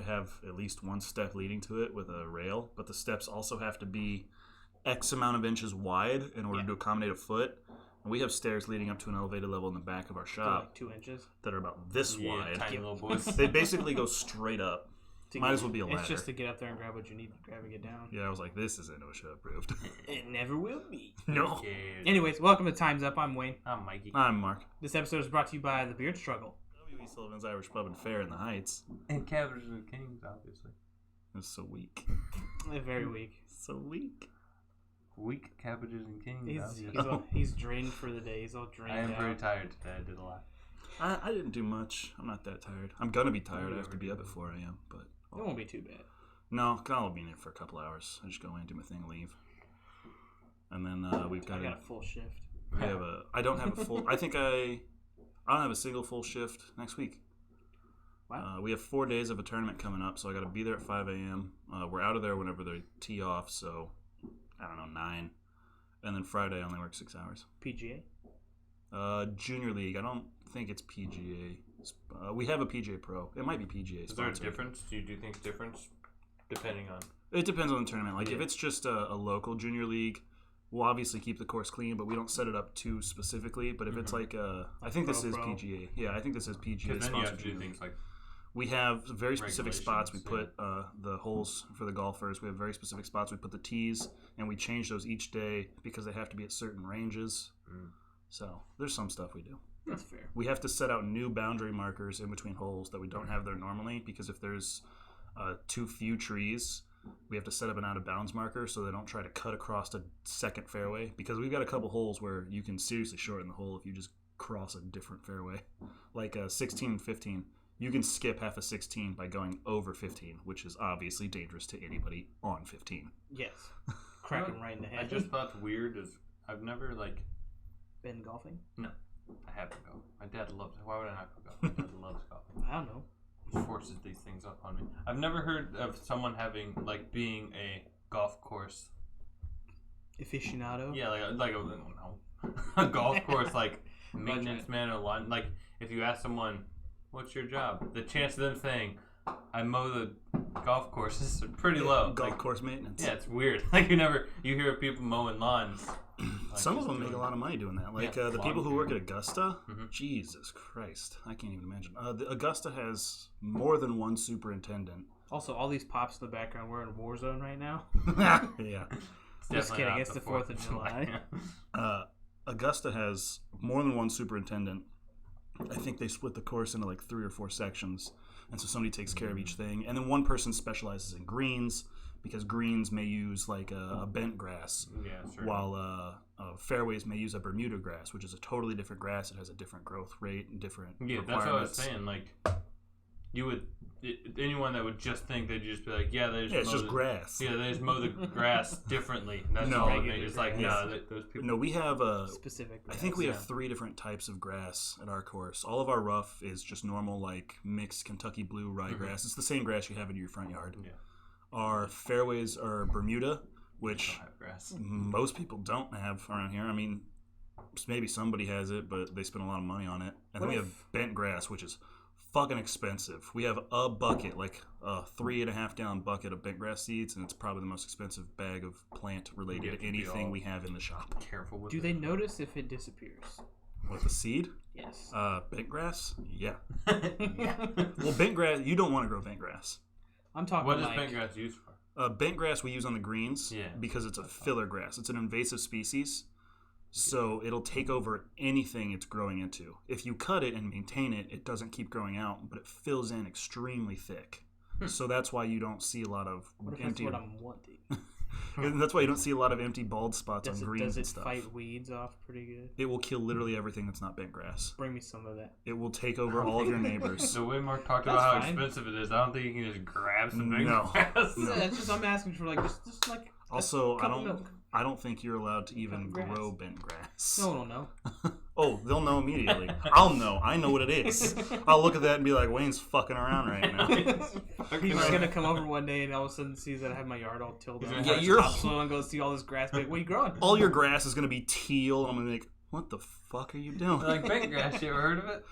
have at least one step leading to it with a rail, but the steps also have to be X amount of inches wide in order to accommodate a foot. And we have stairs leading up to an elevated level in the back of our shop. Like 2 inches? That are about this wide. Tiny little boys. They basically go straight up. Might as well be a ladder. It's just to get up there and grab what you need, grabbing it down. Yeah, I was like, this isn't OSHA approved. It never will be. No. Anyways, welcome to Time's Up. I'm Wayne. I'm Mikey. I'm Mark. This episode is brought to you by The Beard Struggle. W.E. Sullivan's Irish Pub and Fair in the Heights. And Cabbages and Kings, obviously. It's so weak. Very weak. So weak. Weak Cabbages and Kings, He's drained for the day. He's all drained out. I am very tired today. I did a lot. I didn't do much. I'm not that tired. I'm going to be tired. I have to be up at 4 a.m., but... It won't be too bad. No, I'll be in it for a couple hours. I just go in, do my thing, leave. And then we've got... I got a full shift. I don't have a full... I don't have a single full shift next week. Wow. We have 4 days of a tournament coming up, so I got to be there at 5 a.m. We're out of there whenever they tee off, so I don't know, 9. And then Friday I only work 6 hours. PGA? Junior League. I don't think it's PGA. We have a PGA Pro. It might be PGA. Is there a difference? Do you think difference depending on? It depends on the tournament. Like if it's just a local junior league, we'll obviously keep the course clean, but we don't set it up too specifically. But if it's like I think this is PGA. Yeah, I think this is PGA. Because then you have to do things like. We have very specific spots. We put the holes for the golfers. We have very specific spots. We put the tees, and we change those each day because they have to be at certain ranges. So there's some stuff we do. That's fair. We have to set out new boundary markers in between holes that we don't have there normally because if there's too few trees, we have to set up an out-of-bounds marker so they don't try to cut across a second fairway because we've got a couple holes where you can seriously shorten the hole if you just cross a different fairway. Like 16 and 15. You can skip half a 16 by going over 15, which is obviously dangerous to anybody on 15. Yes. Cracking right in the head. I just thought weird is I've never been golfing? No. I haven't go. My dad loves it. Why would I not go golf? My dad loves golfing. I don't know. He forces these things up on me. I've never heard of someone having being a golf course aficionado. Yeah, a golf course maintenance man or line. Like if you ask someone, "What's your job?" the chance of them saying, "I mow the golf courses," are pretty low. Golf course maintenance. Yeah, it's weird. You hear people mowing lawns. Some of them make a lot of money doing that. The people who work at Augusta, Jesus Christ, I can't even imagine. Augusta has more than one superintendent. Also, all these pops in the background, we're in Warzone right now. Yeah. Just kidding, it's the 4th of July. Augusta has more than one superintendent. I think they split the course into 3 or 4 sections. And so somebody takes care of each thing. And then one person specializes in greens because greens may use a bent grass, while fairways may use a Bermuda grass, which is a totally different grass. It has a different growth rate and different requirements. That's what I was saying. You would anyone that would just think they'd just be like, it's just grass. Yeah, they just mow the grass differently. That's no, all it's like those people. No, we have a specific grass. I think we have 3 different types of grass at our course. All of our rough is just normal mixed Kentucky blue ryegrass. It's the same grass you have in your front yard. Yeah. Our fairways are Bermuda, which most people don't have around here. I mean, maybe somebody has it, but they spend a lot of money on it. And then we have bent grass, which is fucking expensive. We have a bucket, a 3.5 gallon bucket of bent grass seeds, and it's probably the most expensive bag of plant related to anything we have in the shop. Careful with Do they notice if it disappears? What, the seed? Yes. Bent grass? Yeah. Well, bent grass, you don't want to grow bent grass. I'm talking What is bent grass used for? Bent grass we use on the greens because it's a filler grass. It's an invasive species. So it'll take over anything it's growing into. If you cut it and maintain it, it doesn't keep growing out, but it fills in extremely thick. So that's why you don't see a lot of empty. That's what I'm wanting. That's why you don't see a lot of empty bald spots on greens and stuff. Does it fight weeds off pretty good? It will kill literally everything that's not bent grass. Bring me some of that. It will take over all of your neighbors. The way Mark talked about how expensive it is, I don't think you can just grab some big grass. No. It's just I'm asking for just also, I don't think you're allowed to even grow bent grass. No. Oh, they'll know immediately. I'll know. I know what it is. I'll look at that and be like, Wayne's fucking around right now. He's just gonna come over one day and all of a sudden sees that I have my yard all tilled up. Yeah, you're slow and go see all this grass. Like, what are you growing? All your grass is gonna be teal, and I'm gonna be like, what the fuck are you doing? Like bent grass. You ever heard of it?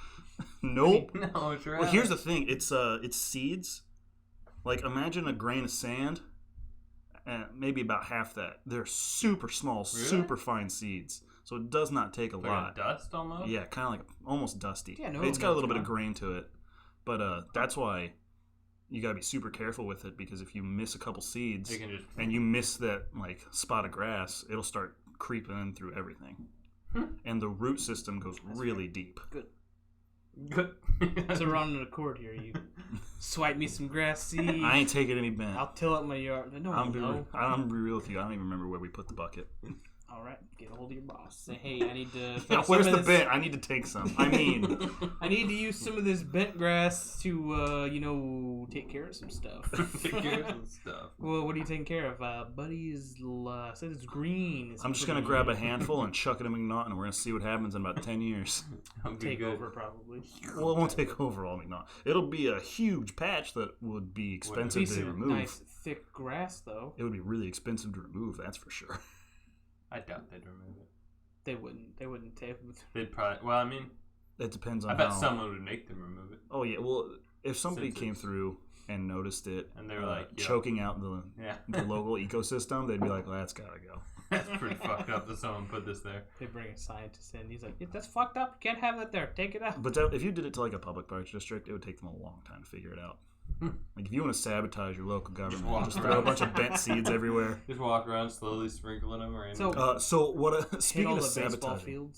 Nope. No, it's right. Well, here's the thing. It's seeds. Like, imagine a grain of sand, and maybe about half that. They're super small, super fine seeds. So it does not take a lot. Dust almost? Yeah, kind of like almost dusty. Yeah, no, it's got a little bit of grain to it. But that's why you got to be super careful with it, because if you miss a couple seeds and you miss that like spot of grass, it'll start creeping in through everything. And the root system goes really deep. Good. So we're on an accord here. You swipe me some grass seed. I ain't taking any bent. I'll till up my yard. No, I'm be real with you. I don't even remember where we put the bucket. All right, get a hold of your boss. Say, hey, I need to. Now, where's the bent? I need to take some. I mean, I need to use some of this bent grass to, take care of some stuff. Take care of some stuff. Well, what are you taking care of? Buddy said it's green. I'm just gonna grab a handful and chuck it in McNaught, and we're gonna see what happens in about 10 years. Take over probably. Well, it won't take over all McNaught. It'll be a huge patch that would be expensive to remove. Nice thick grass, though. It would be really expensive to remove. That's for sure. I doubt they'd remove it. They wouldn't. They wouldn't take it. They'd probably. Well, I mean, it depends on. I bet someone would make them remove it. Oh yeah. Well, if somebody came through and noticed it, and they were like choking out the local ecosystem, they'd be like, "Well, that's gotta go." That's pretty fucked up that someone put this there. They bring a scientist in. He's like, yeah, "That's fucked up. You can't have that there. Take it out." But if you did it to like a public parks district, it would take them a long time to figure it out. Like, if you want to sabotage your local government, just throw a bunch of bent seeds everywhere. Just walk around slowly sprinkling them around. Speaking of sabotaging,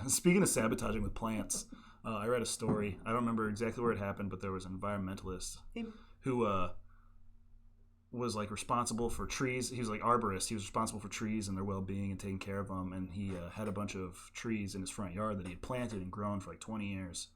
speaking of sabotaging with plants, I read a story. I don't remember exactly where it happened, but there was an environmentalist who was like responsible for trees. He was like arborist. He was responsible for trees and their well-being and taking care of them. And he had a bunch of trees in his front yard that he had planted and grown for like 20 years.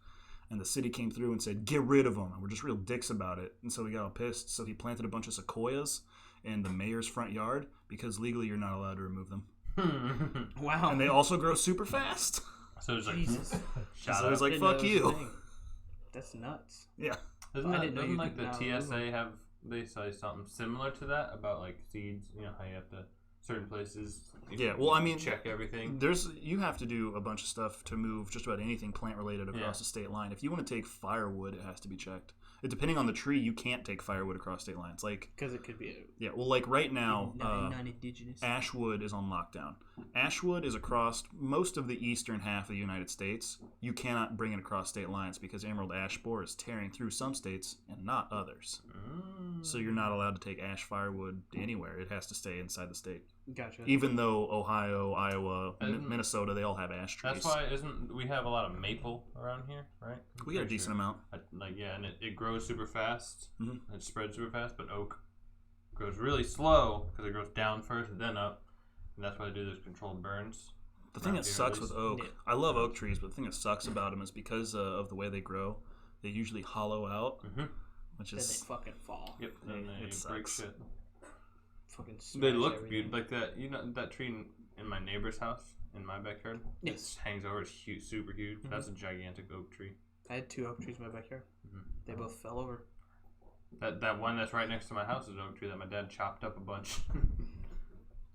And the city came through and said, get rid of them. And we're just real dicks about it. And so he got all pissed. So he planted a bunch of sequoias in the mayor's front yard because legally you're not allowed to remove them. Wow. And they also grow super fast. So it's like, Jesus. So it's like, fuck you. That's nuts. Yeah. Doesn't like the TSA have, they say something similar to that about like seeds, how you have to, certain places. Check everything. You have to do a bunch of stuff to move just about anything plant related across the state line. If you want to take firewood, it has to be checked. Depending on the tree, you can't take firewood across state lines. Like, because it could be. Like right now, non-indigenous. Ashwood is on lockdown. Ashwood is across most of the eastern half of the United States. You cannot bring it across state lines because emerald ash borer is tearing through some states and not others. So you're not allowed to take ash firewood anywhere. It has to stay inside the state. Gotcha. Even though Ohio, Iowa, Minnesota, they all have ash trees. That's why we have a lot of maple around here, right? We got a decent amount. And it grows super fast. Mm-hmm. It spreads super fast, but oak grows really slow because it grows down first and then up. And that's why they do those controlled burns. The thing that sucks with oak, I love oak trees, but the thing that sucks about them is because of the way they grow, they usually hollow out, which is... Then they fucking fall. Yep, then they break shit. Fucking they look beautiful, like that. That tree in my neighbor's house in my backyard. Yes, it hangs over. It's huge, super huge. Mm-hmm. That's a gigantic oak tree. I had 2 oak trees in my backyard. Mm-hmm. They both fell over. That one that's right next to my house is an oak tree that my dad chopped up a bunch.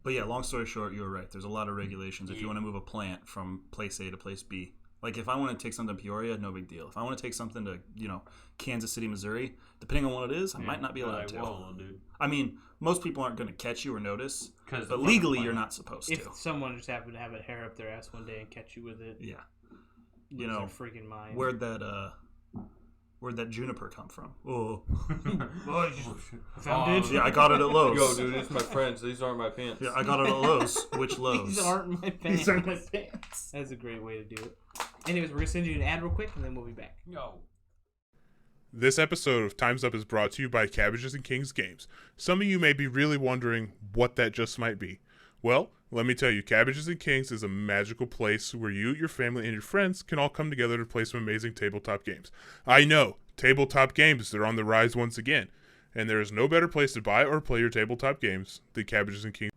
But yeah, long story short, you were right. There's a lot of regulations if you want to move a plant from place A to place B. Like, if I want to take something to Peoria, no big deal. If I want to take something to, Kansas City, Missouri, depending on what it is, I might not be allowed to. Whoa, dude. I mean, most people aren't going to catch you or notice, but legally you're not supposed to. If someone just happened to have a hair up their ass one day and catch you with it, their freaking mind. Where'd that juniper come from? Oh, found it. Yeah, I got it at Lowe's. Yo, dude, it's my friends. These aren't my pants. Yeah, I got it at Lowe's. Which Lowe's? These aren't my pants. These aren't my pants. That's a great way to do it. Anyways, we're gonna send you an ad real quick, and then we'll be back. Yo. This episode of Time's Up is brought to you by Cabbages and Kings Games. Some of you may be really wondering what that just might be. Well, let me tell you, Cabbages and Kings is a magical place where you, your family, and your friends can all come together to play some amazing tabletop games. I know, tabletop games, they're on the rise once again, and there is no better place to buy or play your tabletop games than Cabbages and Kings.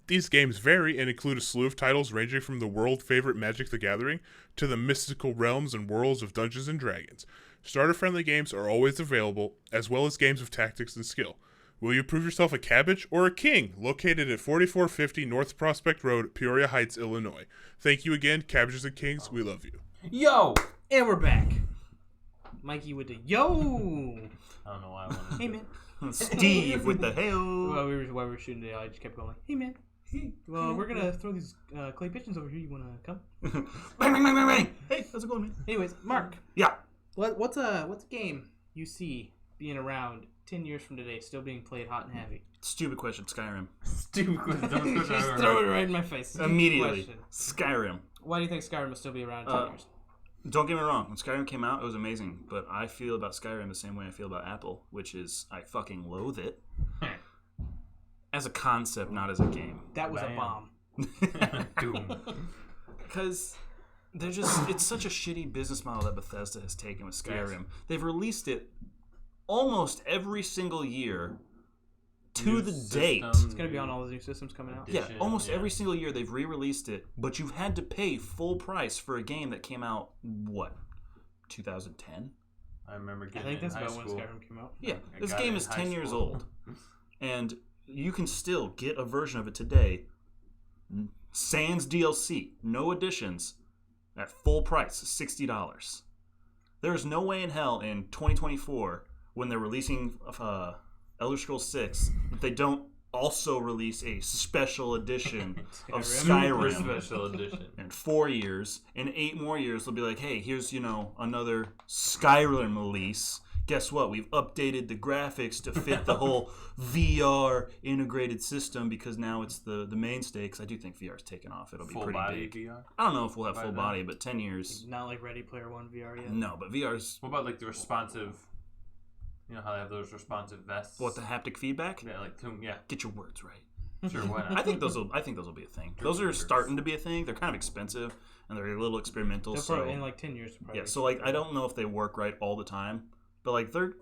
These games vary and include a slew of titles ranging from the world-favorite Magic the Gathering to the mystical realms and worlds of Dungeons & Dragons. Starter-friendly games are always available, as well as games of tactics and skill. Will you prove yourself a cabbage or a king? Located at 4450 North Prospect Road, Peoria Heights, Illinois. Thank you again, Cabbages and Kings. We love you. Yo! And we're back. Mikey with the yo. I don't know why I wanted Hey to. man. Steve with the hail. While we were shooting today, I just kept going. Hey man. Well, we're gonna throw these clay pigeons over here. You wanna come? Bang, bang, bang, bang, bang. Hey, how's it going, man? Anyways, Mark. Yeah. What's a game you see being around 10 years from today, still being played hot and heavy? Stupid question. Skyrim. Stupid question. Don't Just question. throw it right in my face. Stupid Immediately. question. Skyrim. Why do you think Skyrim will still be around in 10 years? Don't get me wrong. When Skyrim came out, it was amazing. But I feel about Skyrim the same way I feel about Apple, which is I fucking loathe it. As a concept, not as a game. That was Bam. a bomb. Doom. Because it's such a shitty business model that Bethesda has taken with Skyrim. Yes. They've released it almost every single year to New the date. system, It's gonna be on all the new systems coming out. Yeah, edition, almost yeah. every single year they've re-released it, but you've had to pay full price for a game that came out, what, 2010? I remember I getting think it in that's high about when school. Skyrim came out. Yeah, I this got it game in is high 10 years school. old. And you can still get a version of it today, sans DLC, no additions, at full price, $60. There's no way in hell in 2024, when they're releasing Elder Scrolls 6, that they don't also release a special edition of Super Skyrim. special edition. In 4 years, in 8 more years, they'll be like, hey, here's, another Skyrim release. Guess what? We've updated the graphics to fit the whole VR integrated system because now it's the mainstay. Because I do think VR is taking off. It'll be Full pretty body big. VR. I don't know if we'll have By full then. body, but 10 years, Not like Ready Player One VR yet. no. But VR's, What about like the responsive? You know how they have those responsive vests? what, the haptic feedback? Yeah, like yeah. Get your words right. Sure, why not? I think those will be a thing. Those are starting to be a thing. They're kind of expensive and they're a little experimental. They'll So probably, in like 10 years. Probably yeah, so like I don't know if they work right all the time, but like they're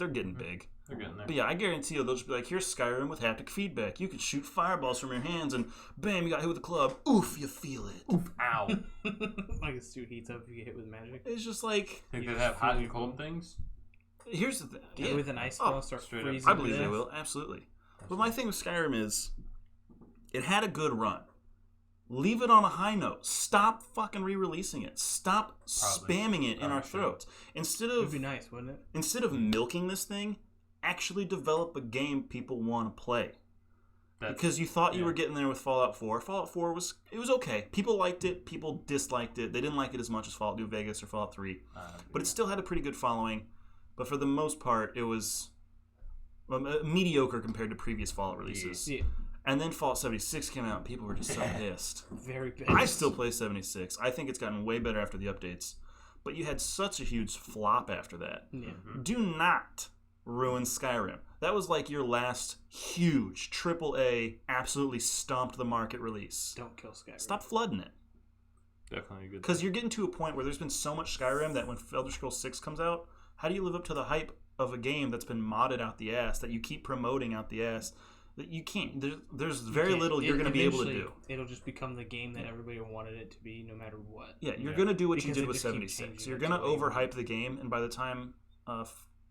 getting big. They're getting there. But yeah, I guarantee you they'll just be like, here's Skyrim with haptic feedback. You can shoot fireballs from your hands and bam, you got hit with a club. Oof, you feel it. Oof, ow. like a suit heats up if you get hit with magic. It's just like, Think You they just have hot feel and cold things? here's the thing. Get Yeah, with an ice Oh, ball, start straight up. freezing. I to believe they death. will, absolutely. But my thing with Skyrim is, it had a good run. Leave it on a high note. Stop fucking re-releasing it. Stop Probably. spamming it in our Probably should. throats. Instead It would of be nice, wouldn't it? milking this thing, actually develop a game people want to play. That's, Because you thought you yeah. were getting there with Fallout 4. Fallout 4 was okay. People liked it. People disliked it. They didn't like it as much as Fallout New Vegas or Fallout 3. But it still had a pretty good following. But for the most part, it was mediocre compared to previous Fallout releases. Yeah, And then Fallout 76 came out and people were just so pissed. very bad. I still play 76. I think it's gotten way better after the updates. But you had such a huge flop after that. Yeah. Do not ruin Skyrim. That was like your last huge AAA, absolutely stomped the market release. Don't kill Skyrim. Stop flooding it. Definitely a good. Because you're getting to a point where there's been so much Skyrim that when Elder Scrolls 6 comes out, how do you live up to the hype of a game that's been modded out the ass, that you keep promoting out the ass? That you can't. There's very can't- little you're going to be able to eventually, do. It'll just become the game that everybody wanted it to be, no matter what. Yeah, you're Yeah. going to do what Because you they did with just keep 76. changing You're it going to to what you want. overhype the game, and by the time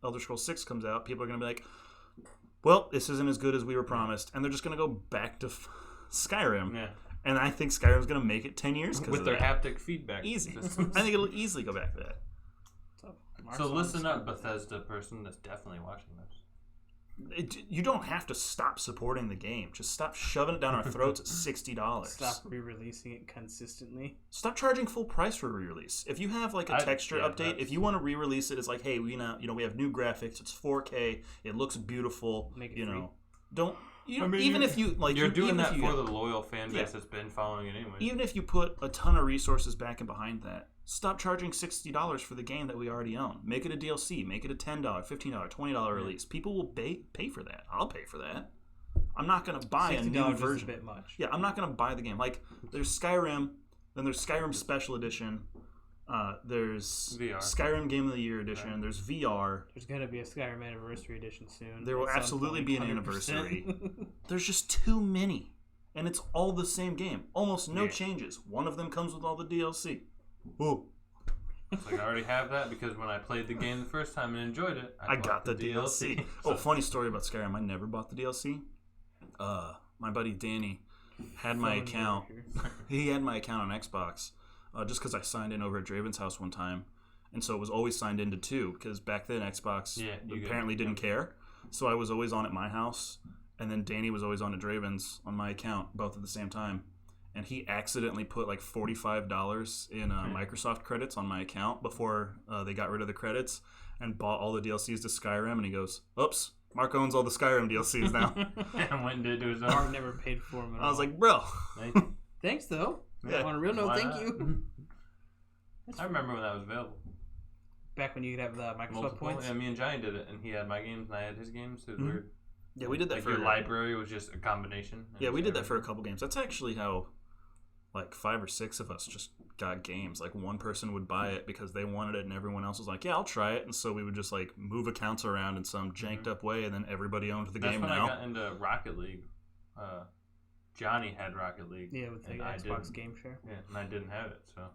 Elder Scrolls 6 comes out, people are going to be like, well, this isn't as good as we were promised. And they're just going to go back to Skyrim. Yeah. And I think Skyrim's going to make it 10 years because With of their that. haptic feedback. Easy. systems. I think it'll easily go back to that. Mark's So on listen up, Skyrim. Bethesda person that's definitely watching this. You don't have to stop supporting the game. Just stop shoving it down our throats at $60. Stop re-releasing it consistently. Stop charging full price for a re-release. If you have like a texture yeah, update, that's- if you want to re-release it, it's like, hey, we have new graphics. It's 4K. It looks beautiful. Make it you free. know, don't you, I mean, even you- if you like You're you- doing even that if you, for the loyal fan base Yeah. that's been following it anyway. even if you put a ton of resources back and behind that. Stop charging $60 for the game that we already own. Make it a DLC. Make it a $10, $15, $20 release. People will pay for that. I'll pay for that. I'm not going to buy a new $60 is a version. bit much. Yeah, I'm not going to buy the game. Like, there's Skyrim, then there's Skyrim Special Edition, there's VR. Skyrim Game of the Year Edition, there's VR. There's gonna be a Skyrim Anniversary Edition soon. There will at some absolutely point, be an 100%. anniversary. There's just too many. And it's all the same game. Almost no Yeah. changes. One of them comes with all the DLC. Ooh, It's like I already have that because when I played the game the first time and enjoyed it, I bought got the DLC. Oh, So- funny story about Skyrim. I never bought the DLC. My buddy Danny had my Phone account. here. He had my account on Xbox just because I signed in over at Draven's house one time. and so it was always signed into 2 because back then Xbox you apparently didn't care. So I was always on at my house, and then Danny was always on at Draven's on my account, both at the same time. And he accidentally put like $45 in Microsoft credits on my account before they got rid of the credits, and bought all the DLCs to Skyrim. And he goes, "Oops, Mark owns all the Skyrim DLCs now." And went and did it to his Mark own. never paid for them at all. I was like, "Bro, thanks though. Yeah. On a real note, Why thank not? you. I remember when that was available. Back when you could have the Microsoft Multiple. points. Yeah, me and Johnny did it, and he had my games and I had his games. It was Mhm. weird. yeah, we did that Like for your library was just a combination. Yeah, we did that for a couple games. That's actually how, like, 5 or 6 of us just got games. Like, one person would buy it because they wanted it, and everyone else was like, "Yeah, I'll try it." And so we would just like move accounts around in some janked up way, and then everybody owned the That's game when now. I got into Rocket League. Johnny had Rocket League. Yeah, with the and I Xbox didn't. Game Share. Yeah, and I didn't have it, so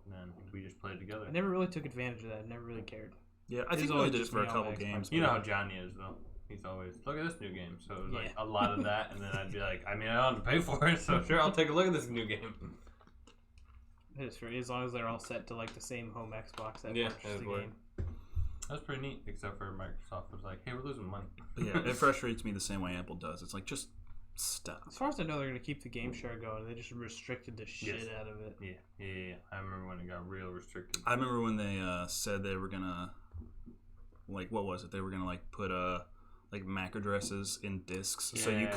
then we just played together. I never really took advantage of that. I never really cared. Yeah, I It's think we always only did it just for a me on couple my Xbox. games. You know but- how Johnny is, though. He's always, look at this new game. So it was like Yeah. a lot of that, and then I'd be like, I mean, I don't have to pay for it, so sure, I'll take a look at this new game. It is free as long as they're all set to like the same home Xbox that Yeah, purchased that's the what- game. That's pretty neat, except for Microsoft was like, hey, we're losing money. But yeah, it frustrates me the same way Apple does. It's like, just stop. As far as I know, they're going to keep the game share going. They just restricted the shit Yes. out of it. Yeah. I remember when it got real restricted. I remember when they said they were gonna, like, what was it? They were gonna like put like MAC addresses in discs, so you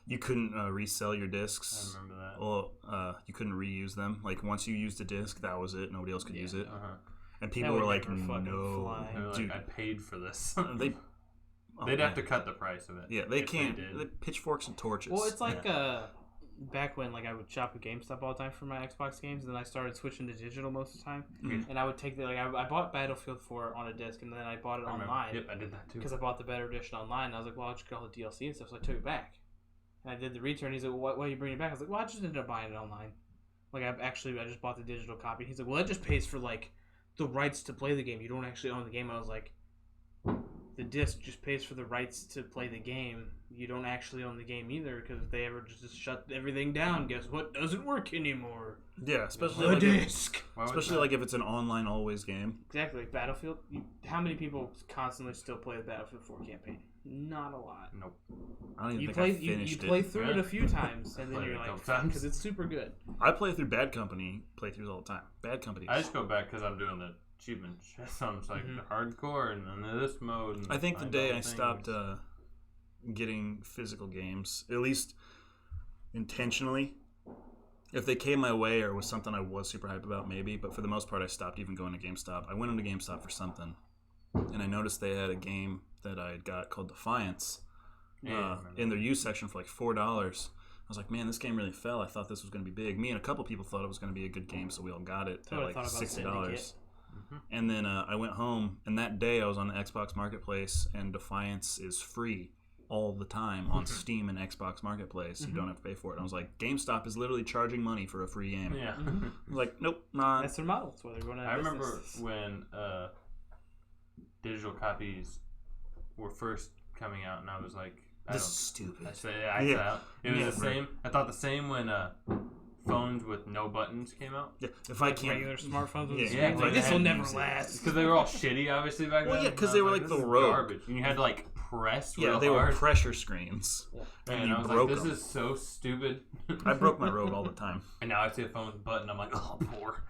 Yeah. couldn't resell your discs. I remember that. Well, you couldn't reuse them. Like, once you used a disc, that was it. Nobody else could use it. Uh-huh. And people would were like, never fucking "No, fly. They were like, dude, I paid for this. they." Oh, They'd have man. to cut the price of it. Yeah, they if can't. did. They pitchforks and torches. Well, it's like back when like I would shop at GameStop all the time for my Xbox games, and then I started switching to digital most of the time. Mhm. And I would take the I bought Battlefield 4 on a disc, and then I bought it I remember. online. Yep, I did that too. Because I bought the better edition online. And I was like, well, I'll just get all the DLC and stuff, so I took it back. And I did the return. He's like, well, why are you bringing it back? I was like, well, I just ended up buying it online. Like, I just bought the digital copy. He's like, well, that just pays for, like, the rights to play the game. You don't actually own the game. I was like, the disc just pays for the rights to play the game. You don't actually own the game either, because if they ever just shut everything down, guess what doesn't work anymore? yeah, especially The like disc. Why would especially that- like if it's an online always game. Exactly. Battlefield. How many people constantly still play the Battlefield 4 campaign? Not a lot. Nope. I don't even You think play I finished you play it. through it a few times, and then Played it you're a like, couple times. because it's super good. I play through Bad Company playthroughs all the time. Bad Company. I just go back because I'm doing the achievement. So I'm just like Mhm. the hardcore and then this mode. And I think the find day all I things. stopped getting physical games, at least intentionally, if they came my way or was something I was super hyped about, maybe. But for the most part, I stopped even going to GameStop. I went into GameStop for something, and I noticed they had a game that I had got called Defiance Yeah, I remember. in their used section for like $4. I was like, man, this game really fell. I thought this was going to be big. Me and a couple people thought it was going to be a good game, so we all got it I at would've like thought about $60. Syndicate. And then I went home, and that day I was on the Xbox Marketplace, and Defiance is free all the time on Steam and Xbox Marketplace. You don't have to pay for it. And I was like, GameStop is literally charging money for a free game. Yeah. I was like, nope, not. That's their model. That's why they're going out I of remember business. when digital copies were first coming out, and I was like, This is stupid. it was Yeah, the same. I thought the same when phones with no buttons came out. Yeah, if I can't. Regular smartphones with Yeah, screens, yeah, like, they this will had never music. last. Because they were all shitty, obviously, back Well, then. yeah, 'cause And I they was were like this the is Rogue. garbage. And you had to like press Yeah, real they were hard. pressure screens. And And you I was broke like, this them. is so stupid. I broke my Rogue all the time. And now I see a phone with a button. I'm like, oh, poor.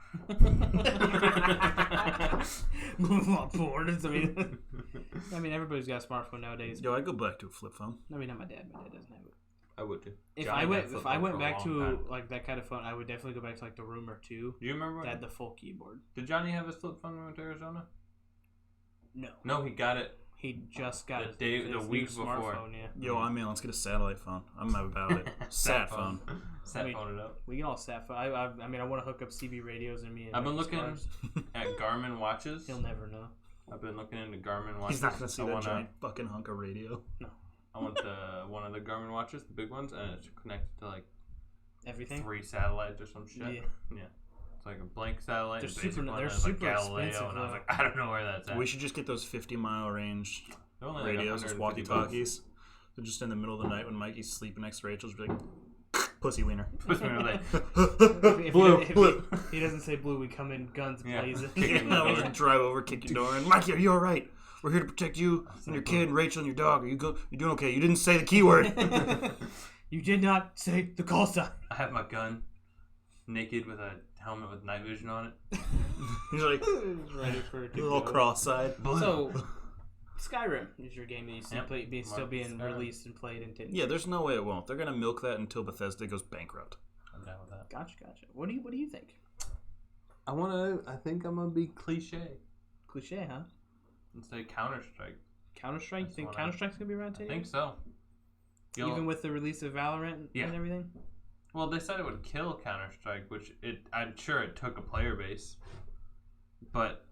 Move on board. I mean, everybody's got a smartphone nowadays. Yo, I'd go back to a flip phone. I mean, not my dad. My dad doesn't have it. I would too. If Johnny I had went, flip if I phone went for a back long to time. like that kind of phone, I would definitely go back to like the Rumor 2. Do you remember? That had the full keyboard. Did Johnny have his flip phone when we went to Arizona? No, No, he got it. he just got The day- his the new week before. smartphone. Yeah, Yo, I'm in. Let's get a satellite phone. I'm about it. Sat phone. Sat I mean, phone it up. we can all sat phone. I mean, I want to hook up CB radios and me. And I've been Nick's looking cars. at Garmin watches. He'll never know. I've been looking into Garmin watches. He's not gonna see I that want giant fucking hunk of radio. I want the one of the Garmin watches, the big ones, and it's connected to like Everything. 3 satellites or some shit. Yeah. It's like a blank satellite. They're a basic super- one, they're and it's like super Galileo, expensive, and I was though. like, I don't know where that's at. We should just get those 50-mile range They're only like radios, those 150 bucks. walkie-talkies. So just in the middle of the night when Mikey's sleeping next to Rachel, just be like, Pussy wiener. Pussy wiener, like, If Blue, he, blue. If he doesn't say blue, we come in guns Yeah. blazing. Kick in the Yeah, we door. just drive over, kick your door in. Mikey, are you all right? We're here to protect you and your kid and Rachel and your dog. Are you you doing okay? You didn't say the keyword. You did not say the call sign. I have my gun, naked with a helmet with night vision on it. He's like Ready for it a to little go. cross-eyed. So, Skyrim is your game that you see Yep. still being Skyrim. released and played in 10 Yeah, there's no way it won't. They're gonna milk that until Bethesda goes bankrupt. I'm down with that. Gotcha. What do you think? I think I'm gonna be cliche Cliche, huh? and say Counter Strike. Counter Strike. You That's think what Counter Strike's gonna be around 10 I think years? so. Even with the release of Valorant Yeah. and everything. Well, they said it would kill Counter Strike, which I'm sure it took a player base, but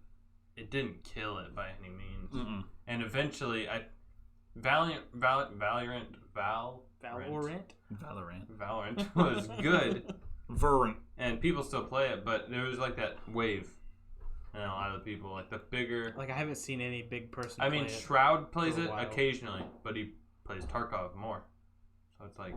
it didn't kill it by any means. Mm-mm. And eventually, Valorant was good, Verant. and people still play it, but there was like that wave, and a lot of the people, like the bigger. Like I haven't seen any big person. I mean, play it. Shroud plays for a it while. occasionally, but he plays Tarkov more, so it's like.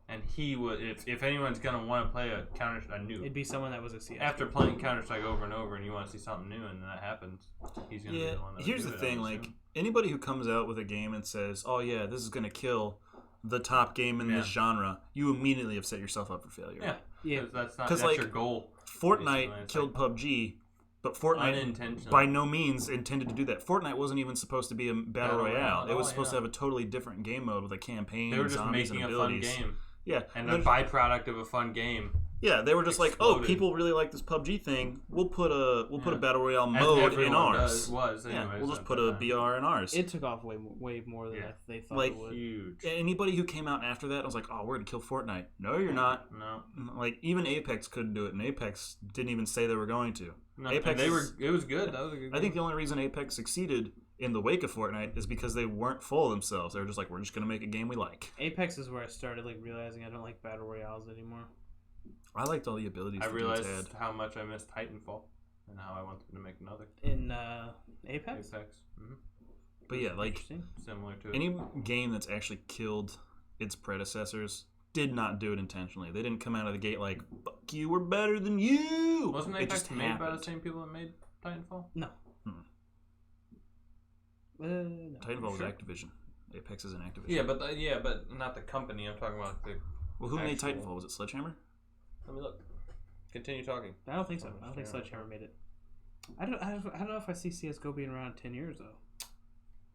And he would, if anyone's gonna want to play a new It'd be someone that was a CS. after playing Counter Strike over and over, and you want to see something new, and then that happens, he's gonna be Yeah, the one that. here's would the do it, I thing, would like, assume. anybody who comes out with a game and says, oh yeah, this is going to kill the top game in this genre, you immediately have set yourself up for failure. Yeah, Yeah. 'cause that's not 'Cause, that's like, your goal. Fortnite basically. It's killed like PUBG, but Fortnite unintentionally. by no means intended to do that. Fortnite wasn't even supposed to be a battle royale. It was Oh, supposed to yeah. have a totally different game mode with a campaign, They were just zombies, making and a fun abilities. game, Yeah, and then- a byproduct of a fun game. yeah, they were just like, oh, exploded. people really like this PUBG thing. We'll put a Yeah. battle royale As mode in everyone ours. was Yeah, anyways we'll just at put that a time. BR in ours. It took off way more than Yeah. they thought Like, it would. huge. Anybody who came out after that, I was like, oh, we're gonna kill Fortnite. No, you're not. No, Like, even Apex couldn't do it, and Apex didn't even say they were going to. no. Apex and they were. is- It was good. That was a good. I think game. the only reason Apex succeeded in the wake of Fortnite is because they weren't full of themselves. They were just like, we're just gonna make a game we like. Apex is where I started like realizing I don't like battle royales anymore. I liked all the abilities I the dudes realized had. how much I missed Titanfall, and how I wanted to make another In Apex. Apex. But yeah, like, Interesting. Similar to it. any game that's actually killed its predecessors did not do it intentionally. They didn't come out of the gate like, fuck you, we're better than you. Wasn't it Apex just made by the happened. same people that made Titanfall? No. No. Titanfall was Sure. Activision. Apex is an Activision. Yeah, but not the company. I'm talking about the. Well, who made actual- Titanfall? Was it Sledgehammer? Let me look. Continue talking. I don't think so. I don't think Sledgehammer made it. I don't know if I see CS:GO being around in 10 years though.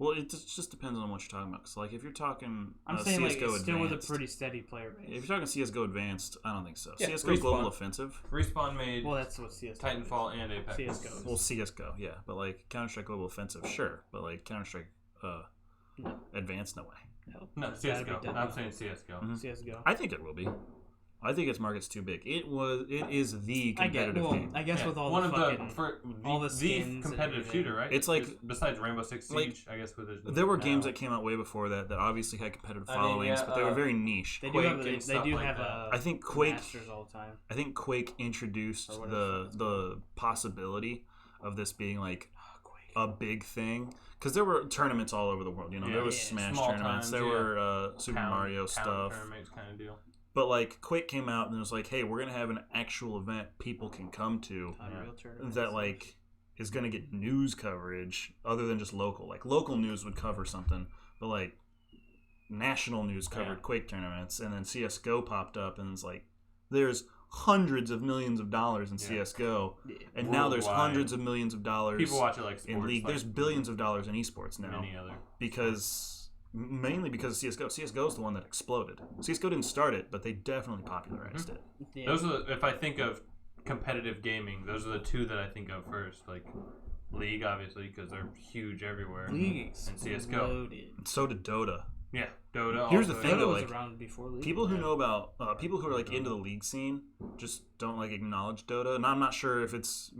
Well, it just depends on what you're talking about. So, like, if you're talking I'm saying like CS:GO it's still with a Advanced, pretty steady player base. if you're talking CS:GO Advanced, I don't think so. Yeah, CS:GO Global Respawn. Offensive. Respawn made Well, that's what CS:GO Titanfall and Apex. CS:GO. Well, CS:GO, yeah, but like Counter Strike Global Offensive, sure, but like Counter Strike No. Advanced, no way. No, It's gotta be CSGO. done. I'm saying CSGO. Mhm. CS:GO. I think it will be. I think its market's too big. It is the I get. competitive Well, game. I guess Yeah, with all one the of fucking all the the skins and competitive everything. shooter, right? It's like- besides Rainbow Six like, Siege, I guess with his There were now. games that came out way before that obviously had competitive I mean, followings, yeah, but they were very niche. They do Quake have and stuff like that. I think Quake Masters all the time. I think Quake introduced Or whatever it's the possibility of this being like Oh, Quake. a big thing because there were tournaments all over the world. You know, Yeah. there was Yeah, Smash small tournaments, times, there yeah. were Super Town- Mario town stuff. tournaments kind of deal. But like Quake came out and it was like, hey, we're gonna have an actual event people can come to Unreal Tournament. that like is gonna get news coverage other than just local. Like local news would cover something, but like national news covered Yeah. Quake tournaments, and then CS:GO popped up, and it's like there's hundreds of millions of dollars in Yeah. CS:GO, Yeah. and now there's Worldwide. hundreds of millions of dollars People watch it like sports. in League. like There's billions of dollars in esports now many other. because mainly because of CS:GO. CS:GO is the one that exploded. CS:GO didn't start it, but they definitely popularized it. Yeah. Those are the, if I think of competitive gaming, those are the two that I think of first. Like League, obviously, because they're huge everywhere. League and CS:GO. exploded. And so did Dota. Yeah, Dota. Here's the also, thing, Dota though, was like, around before League. People who Yeah. know about people who are like into the League scene just don't like acknowledge Dota, and I'm not sure if it's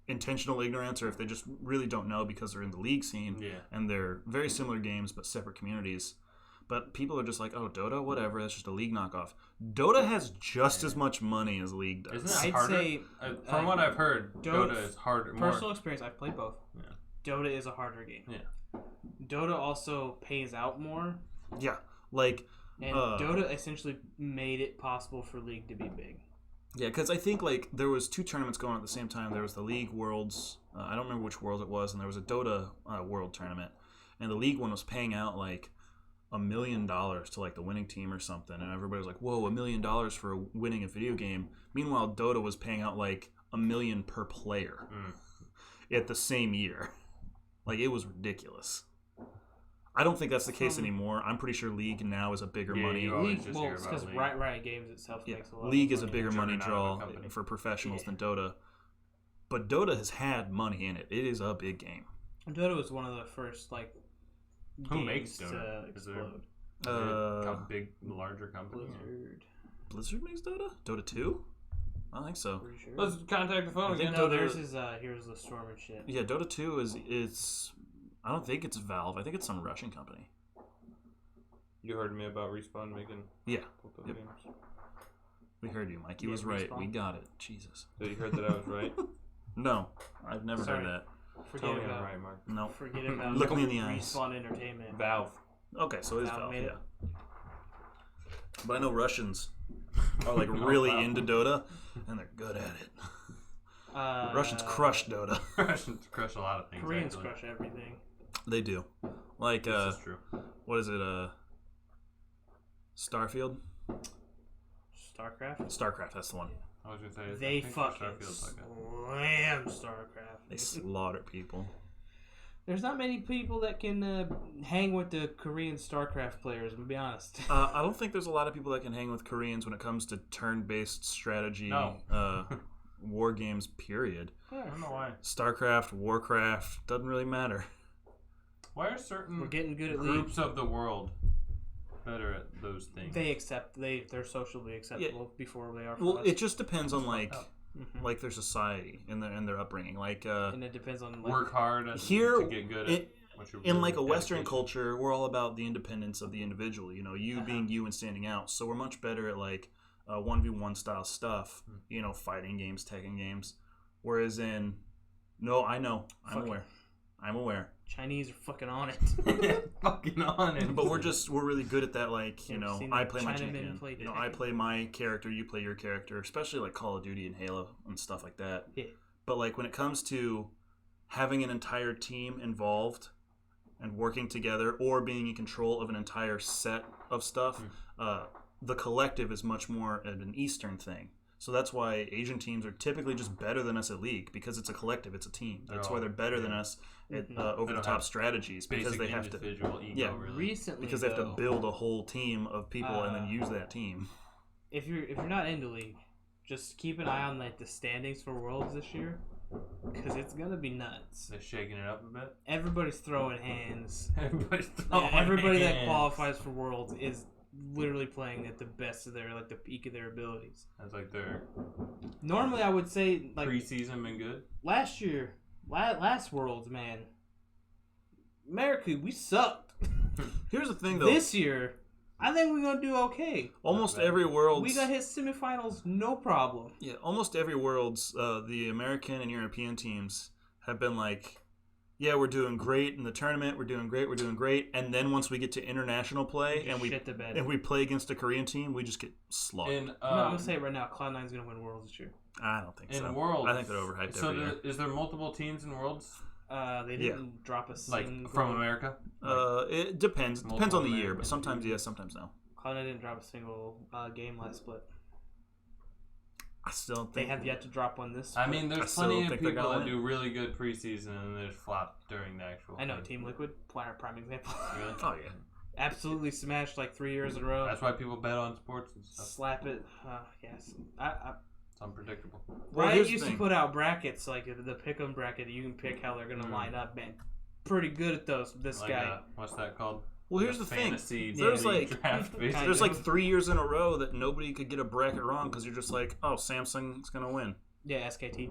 intentional ignorance or if they just really don't know because they're in the League scene Yeah. and they're very similar games but separate communities. But people are just like, oh, Dota, whatever, that's just a League knockoff. Dota has just as much money as League does. Isn't it I'd harder? say, From what I've heard, Dota- Dota is harder. personal More. experience, I've played both. Yeah. Dota is a harder game. Yeah. Dota also pays out more. Yeah, like And Dota essentially made it possible for League to be big. Yeah, because I think like there was 2 tournaments going on at the same time. There was the League Worlds. I don't remember which Worlds it was, and there was a Dota World Tournament. And the League one was paying out like $1 million to like the winning team or something, and everybody was like, "Whoa, $1 million for winning a video game." Meanwhile, Dota was paying out like $1 million per player at the same year. Like it was ridiculous. I don't think that's the case anymore. I'm pretty sure League now is a bigger money. League, well, it's because Riot Games itself makes a lot. League of is a bigger money draw for professionals than Dota, but Dota has had money in it. It is a big game. Dota was one of the first like. Who makes Dota? To explode? Big, larger company. Blizzard makes Dota? Dota 2? I don't think so. Pretty sure. Let's contact the phone again. No, theirs is Heroes of the Storm and shit. Yeah, Dota 2 is. I don't think it's Valve. I think it's some Russian company. You heard me about Respawn making. Yeah. Games. We heard you, Mike. He was right. Respawn. We got it. Jesus. So you heard that I was right? No, I've never heard that. Forget about I'm right, Mark. No. Forget about Look me in the eyes. Respawn Entertainment. Valve. Okay, so it is Valve, made yeah. it. But I know Russians are like really into Dota, and they're good at it. Russians crush Dota. Russians crush a lot of things. Koreans crush everything. They do. Like, this is true. What is it? Starfield? Starcraft, that's the one. I was gonna say they fucking slam Starcraft. They slaughter people. There's not many people that can hang with the Korean StarCraft players, I'm gonna be honest. I don't think there's a lot of people that can hang with Koreans when it comes to turn-based strategy war games, period. I don't know why. StarCraft, Warcraft, doesn't really matter. Why are certain We're getting good at groups of the world better at those things? They're socially acceptable before they are for Well, us. it just depends on like their society and their upbringing. Like and it depends on work hard to get good at in like a Western culture, we're all about the independence of the individual. You know, you being you and standing out. So we're much better at like 1v1 style stuff. You know, fighting games, Tekken games. Whereas I'm aware. Chinese are fucking on it. Fucking on it. But we're really good at that. Like, you know, I play my champion. You know, I play my character, you play your character. Especially like Call of Duty and Halo and stuff like that. Yeah. But like when it comes to having an entire team involved and working together, or being in control of an entire set of stuff, the collective is much more of an Eastern thing. So that's why Asian teams are typically just better than us at League, because it's a collective, it's a team. That's why they're better than us at over-the-top strategies, because they have to Recently, because they have to build a whole team of people and then use that team. If you're not into League, just keep an eye on like the standings for Worlds this year, because it's gonna be nuts. They're shaking it up a bit. Everybody's throwing hands. Everybody that qualifies for Worlds is literally playing at the best of their, like, the peak of their abilities. That's like their normally I would say like preseason been good. Last year, last Worlds, man, America, we sucked. Here's the thing though, this year I think we're gonna do okay. Almost every Worlds we got hit semifinals, no problem. Yeah, almost every Worlds, the American and European teams have been like, yeah, we're doing great in the tournament. We're doing great. And then once we get to international play and we play against a Korean team, we just get slaughtered. I'm gonna say it right now, Cloud9's gonna win Worlds this year. I don't think so. In Worlds, I think they're overhyped. So is there multiple teams in Worlds? They didn't drop a single. Like from America? It depends. Depends on the year, but sometimes yes, sometimes no. Cloud9 didn't drop a single game last split. I still think they have yet to drop one this. I mean, there's plenty of people that do really good preseason and they flop during the actual. I know Team Liquid, prime example. Really? Oh yeah, absolutely smashed like 3 years in a row. That's why people bet on sports and stuff. Slap it, yes. It's unpredictable. Riot used to put out brackets like the pick'em bracket. You can pick how they're gonna line up. Man, pretty good at those. This like guy. What's that called? Well, here's the thing. There's like 3 years in a row that nobody could get a bracket wrong because you're just like, oh, Samsung's gonna win. Yeah, SKT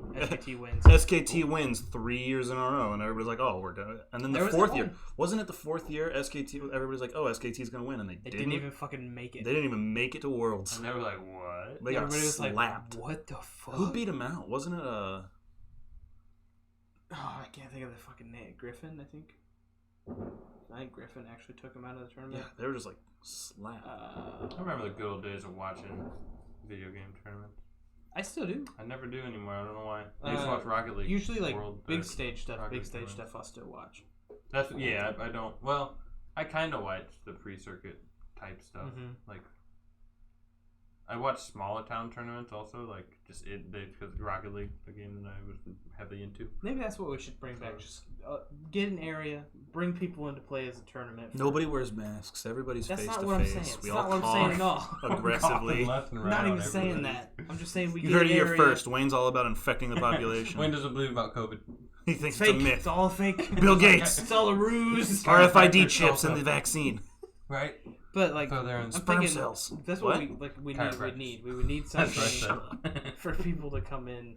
wins. SKT wins 3 years in a row, and everybody's like, oh, we're done. And then the fourth year, wasn't it the fourth year? SKT, everybody's like, oh, SKT's gonna win, and they didn't even fucking make it. They didn't even make it to Worlds. And they were like, what? They got slapped. Like, what the fuck? Who beat them out? Wasn't it Oh, I can't think of the fucking name. Griffin, I think. I think Griffin actually took him out of the Yeah, tournament. they were just like slap. I remember the good old days of watching video game tournaments. I still do. I never do anymore. I don't know why. I used to watch Rocket League. Usually, like World big Best stage stuff. Rocket Big League stage tournament. stuff. I'll still watch. That's I don't. Well, I kind of watch the pre-circuit type stuff. Mhm. Like, I watch smaller town tournaments also. Like, just because Rocket League, the game that I was heavily into. Maybe that's what we should bring back. Just get an area, bring people into play as a tournament. Nobody wears masks. Everybody's That's face not to what I'm face. saying. We It's all not what I'm saying at cough all. aggressively. Coughing left and I'm right not on even saying everybody. that. I'm just saying we You get heard an it here area. first. Wayne's all about infecting the population. Wayne doesn't believe about COVID. He thinks It's fake. it's a myth. It's all fake. Bill Gates. It's all a ruse. RFID chips in the vaccine. Right? But like, So they're in I'm sperm thinking cells. that's what What? we Chiropractors. need. We would need That's something right. Though. for people to come in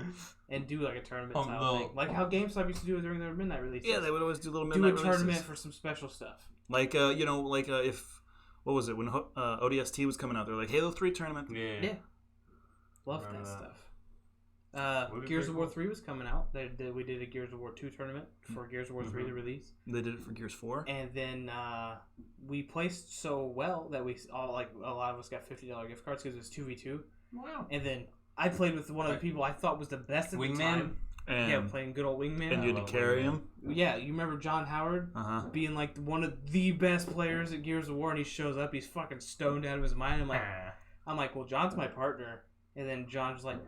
and do like a tournament style little- thing, like how GameStop used to do it during their midnight releases. Yeah, they would always do little do midnight a tournament releases. for some special stuff. Like, if, what was it, when ODST was coming out, they were like, Halo 3 tournament. Yeah. Love Remember that that. stuff. Would be Gears pretty of War cool. 3 was coming out. We did a Gears of War 2 tournament for Gears of War 3 Mhm. the release, They did it for Gears 4. and then we placed so well that we all like a lot of us got $50 gift cards because it was 2v2. Wow. And then I played with one of the people I thought was the best at the Wingman? time. And, Yeah, playing good old Wingman. and you had love to carry Wingman. him. Yeah, you remember John Howard Uh-huh. being like one of the best players at Gears of War, and he shows up, he's fucking stoned out of his mind. I'm like, well, John's my partner, and then John's like,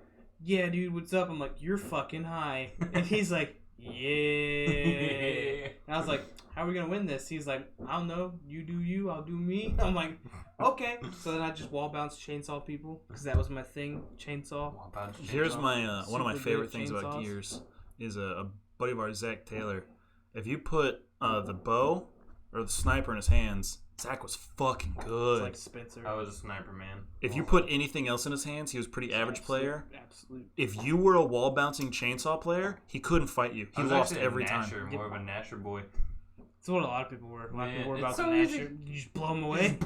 yeah, dude, what's up? I'm like, you're fucking high, and he's like, yeah. And I was like, how are we gonna win this? He's like, I don't know. You do you, I'll do me. I'm like, okay. So then I just wall bounce chainsaw people because that was my thing, chainsaw. Here's my one of my Super favorite good things about chainsaws. Gears is a buddy of ours, Zach Taylor. If you put the bow or the sniper in his hands, Zach was fucking It's good. like Spencer. I was a sniper man. If you put anything else in his hands, he was a pretty average player. Absolute. If you were a wall bouncing chainsaw player, he couldn't fight you. He I was lost actually a every time. Nasher, more of a Nasher boy. It's what a lot of people were. A lot of Yeah, people were it's about so the easy. Nasher. You just blow them away.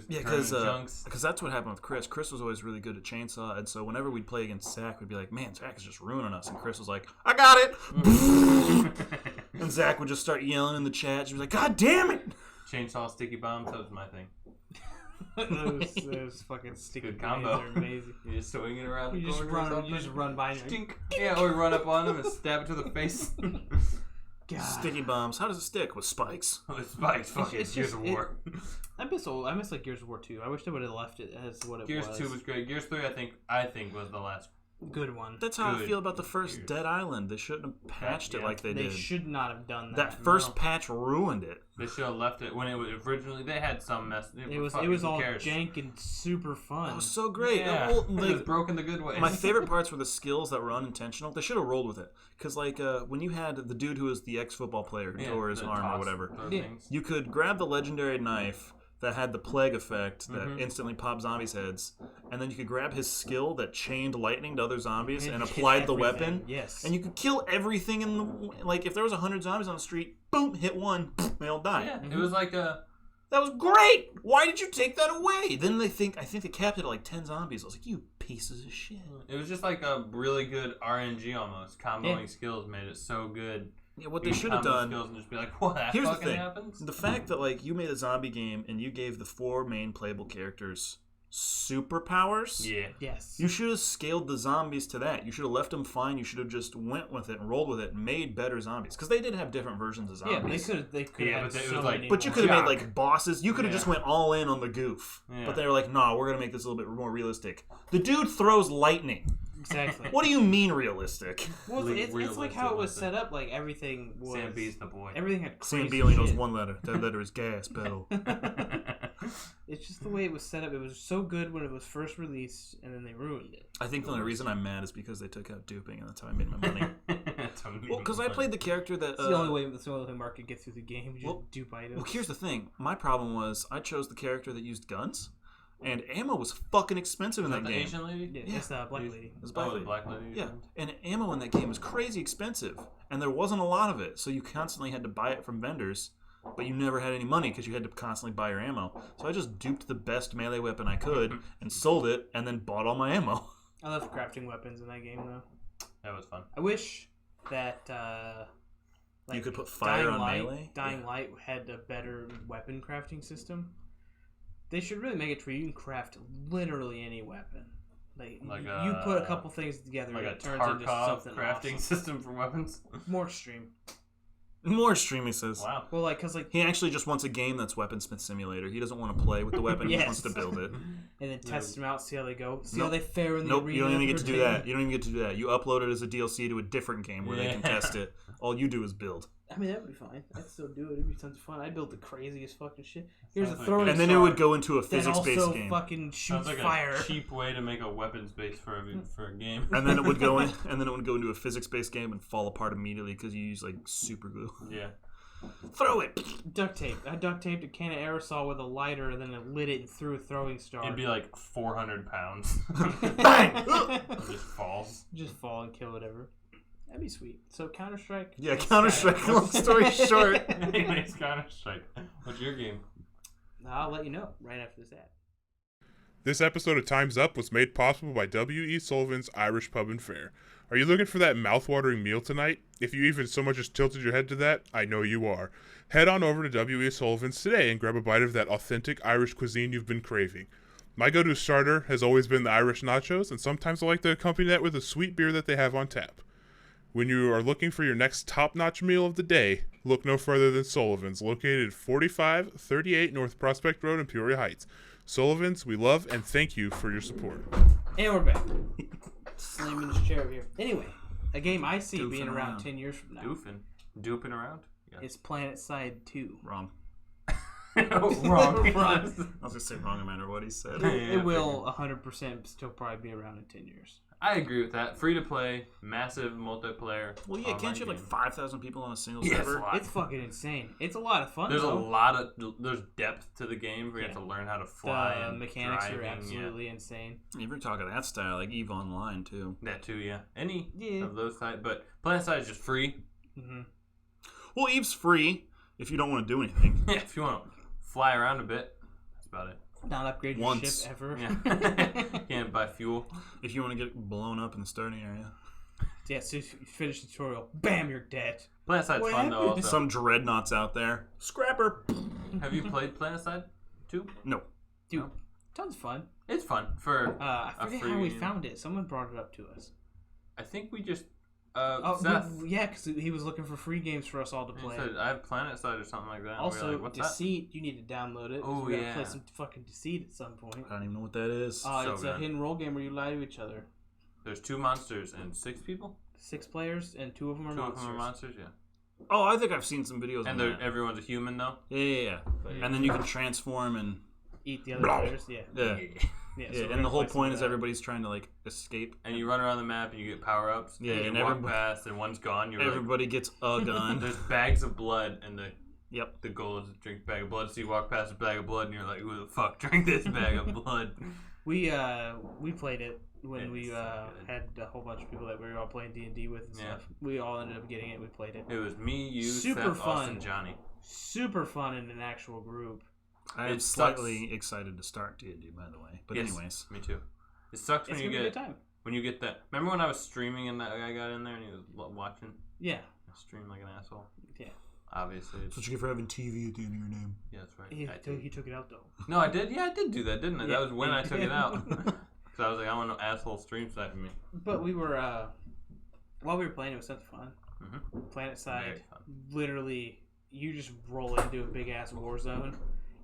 Yeah, because that's what happened with Chris. Chris was always really good at chainsaw, and so whenever we'd play against Zach, we'd be like, "Man, Zach is just ruining us." And Chris was like, "I got it." And Zach would just start yelling in the chat. She'd be like, "God damn it!" Chainsaw sticky bombs, that was my thing. those fucking sticky Good grenades combo. are amazing. You just swing it around the You just corner or run. something. You just run by. And Stink. Yeah, or run up on him and stab it to the face. God. Sticky bombs. How does it stick? With spikes. With spikes, fucking it's Gears just- of War. I miss like Gears of War 2. I wish they would have left it as what it Gears was. 2 was great. Gears 3, I think was the last. good one. That's how I Good. feel about the first Dead Island. They shouldn't have patched it Yeah. like they They did. should not have done that. That first No. patch ruined it. They should have left it when it was originally. They had some mess. It was fucking, all who cares? jank and super fun. That was so great. Yeah, Well, it was like, broken the good way. my favorite parts were the skills that were unintentional. They should have rolled with it. Because, like, when you had the dude who was the ex-football player who tore his the arm or toss, whatever, those Yeah. things. you could grab the legendary knife that had the plague effect that Mhm. instantly popped zombies' heads, and then you could grab his skill that chained lightning to other zombies and hit applied the everything. weapon. Yes. And you could kill everything in the... Like, if there was 100 zombies on the street, boom, hit one, they all die. Yeah, it was like a. That was great! Why did you take that away? Then I think they capped it at like 10 zombies. I was like, you pieces of shit. It was just like a really good RNG almost. Comboing Yeah. skills made it so good. Yeah, what they You should have combo done... skills and just be like, what? That Here's the fucking thing. happens? The fact that like you made a zombie game and you gave the 4 main playable characters superpowers. Yeah. yes. You should have scaled the zombies to that. You should have left them fine. You should have just went with it and rolled with it and made better zombies. Because they did have different versions of yeah, zombies. they could Yeah, have but it so was like- many But you more. could have made Jock. like bosses. You could have Yeah. just went all in on the goof. Yeah. But they were like, nah, we're going to make this a little bit more realistic. The dude throws lightning. Exactly. What do you mean realistic? Well, it's like Realistic how it was with set up. Like everything was. Sam B's the boy. Everything had Sam crazy B only knows shit. one letter. That letter is gas pedal. It's just the way it was set up. It was so good when it was first released, and then they ruined it. I think the only reason I'm mad is because they took out duping, and that's how I made my money. That's amazing. Well, because I played the character that... It's the only way. That's the only way Mark could get through the game. You just Well- dupe items. Well, here's the thing. My problem was I chose the character that used guns, and ammo was fucking expensive in Was that that the game. Asian lady? Yeah, Yeah. it's the black You- lady. It was Black Oh, the Lady. black lady. Yeah, and ammo in that game was crazy expensive, and there wasn't a lot of it, so you constantly had to buy it from vendors, but you never had any money because you had to constantly buy your ammo. So I just duped the best melee weapon I could and sold it, and then bought all my ammo. I love crafting weapons in that game, though. That was fun. I wish that You could put fire on melee? Dying Light had a better weapon crafting system. They should really make it to where you can craft literally any weapon. Like you put a couple things together, like and a it turns into something crafting awesome. system for weapons. More extreme. More extreme, he says. Wow. Well, like, cause like He actually just wants a game that's Weaponsmith Simulator. He doesn't want to play with the weapon. Yes. He wants to build it. and then test them out, see how they go, see Nope. how they fare in the Nope, arena. you don't even get to do that. for You don't even get to do that. You upload it as a DLC to a different game where they can test it. All you do is build. I mean, that would be fine. I'd still do it. It'd be tons of fun. I'd build the craziest fucking shit. Here's a Sounds like throwing And then star it would go into a that physics-based also game. fucking shoots Sounds like fire. a cheap way to make a weapons base for a game. And then it would go in, and then it would go into a physics-based game and fall apart immediately because you use like super glue. Yeah. Throw it. Duct tape. I duct taped a can of aerosol with a lighter, and then I lit it and threw a throwing star. It'd be like 400 pounds. Bang! It just falls. Just fall and kill whatever. That'd be sweet. So Counter Strike. Yeah, Counter-Strike. Long story short. Anyways, Counter-Strike. What's your game? I'll let you know right after this ad. This episode of Time's Up was made possible by W.E. Sullivan's Irish Pub and Fare. Are you looking for that mouth-watering meal tonight? If you even so much as tilted your head to that, I know you are. Head on over to W.E. Sullivan's today and grab a bite of that authentic Irish cuisine you've been craving. My go-to starter has always been the Irish nachos, and sometimes I like to accompany that with a sweet beer that they have on tap. When you are looking for your next top-notch meal of the day, look no further than Sullivan's, located 4538 North Prospect Road in Peoria Heights. Sullivan's, we love and thank you for your support. And we're back. Slamming this chair over here. Anyway, a game I see Doofing being around around. 10 years from now Dooping around? Yeah. is Planet Side 2. Wrong. Wrong. Wrong. I was gonna say wrong no matter what he said. It will 100% still probably be around in 10 years. I agree with that. Free to play, massive multiplayer. Well, yeah, can't you have like game. 5,000 people on a single Yeah, it's server? a lot. It's fucking insane. It's a lot of fun. There's a though. lot of there's depth to the game where you have Yeah. to learn how to fly The and mechanics driving, are absolutely insane. If you're talking that style, like EVE Online too. Yeah. That too, yeah. Any Yeah. of those types, but Planet Side is just free. Mm-hmm. Well, EVE's free if you don't want to do anything. Yeah, if you want to fly around a bit, that's about it. Not upgrade your Once. ship ever. Yeah. Can't buy fuel. If you want to get blown up in the starting area. Yeah, so if you finish the tutorial, bam, you're dead. Planet Side's What fun though. happened? Also. Some dreadnoughts out there. Scrapper. Have you played Planet Side 2? No. Dude, No. tons of fun. It's fun for. I A forget free how we game. found it. Someone brought it up to us. I think we just. Oh, Seth. yeah, because he was looking for free games for us all to He play. said, I have Planet Side or something like that. And we Also, were like, what's that? Deceit, you need to download it. 'cause Oh, we gotta yeah. play some fucking Deceit at some point. I don't even know what that is. So It's a good. hidden role game where you lie to each other. There's 2 monsters and 6 people. 6 players, and 2 of them are 2 of monsters. them are monsters, yeah. Oh, I think I've seen some videos And on they're, that. everyone's a human though. Yeah. And then you can transform and Eat the other Blah. players, yeah. yeah. Yeah, Yeah, we're and the gonna whole play some point of is that. everybody's trying to like escape. And you run around the map and you get power ups. Yeah, and and you walk everybody- past and one's gone. You're like, Everybody gets a gun. there's bags of blood and Yep. the goal is to drink a bag of blood. So you walk past a bag of blood and you're like, who the fuck drank this bag of blood? We played it when It's we so good. had a whole bunch of people that we were all playing D&D with and Yeah. stuff. We all ended up getting it. We played it. It was me, you, Super Seth, fun. Austin, Johnny. Super fun in an actual group. I am It sucks. slightly excited to start D&D, by the way. But Yes, anyways. me too. It sucks It's when gonna you be a good get time. when you get that. Remember when I was streaming and that guy got in there and he was watching? Yeah. I streamed like an asshole. Yeah. Obviously, That's what you get for having TV at the end of your name. yeah, that's right. He, I did. he took it out though. No, I did. Yeah, I did do that, didn't I? Yeah, That was when you I took did. it out. Because I was like, I want no asshole stream sniping me. But we were while we were playing, it was such fun. Mm-hmm. Planet Very Side, fun. literally, you just roll into a big ass war zone,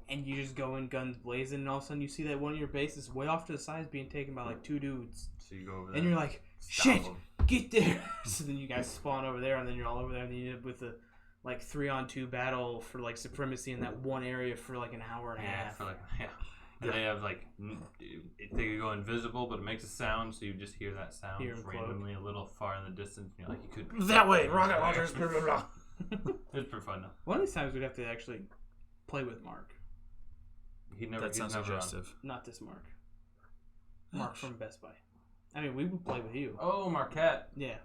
and you just go in guns blazing, and all of a sudden you see that one of your bases way off to the side is being taken by like 2 dudes, So you go over there. and you're like, stop shit, 'em. get there. So then you guys spawn over there, and then you're all over there, and then you end up with a like 3-on-2 battle for like supremacy in that one area for like an hour and a Yeah, half. for like, yeah. And they have like, they could go invisible, but it makes a sound, so you just hear that sound Hear 'em randomly a little far in the distance. And you're like, you could. That way, rocket launchers, blah, blah, blah. It's pretty fun though. One of these times we'd have to actually play with Mark, He never. That he's sounds never on. suggestive. not this Mark. Mark from Best Buy. I mean, we would play with you. Oh, Marquette. Yeah.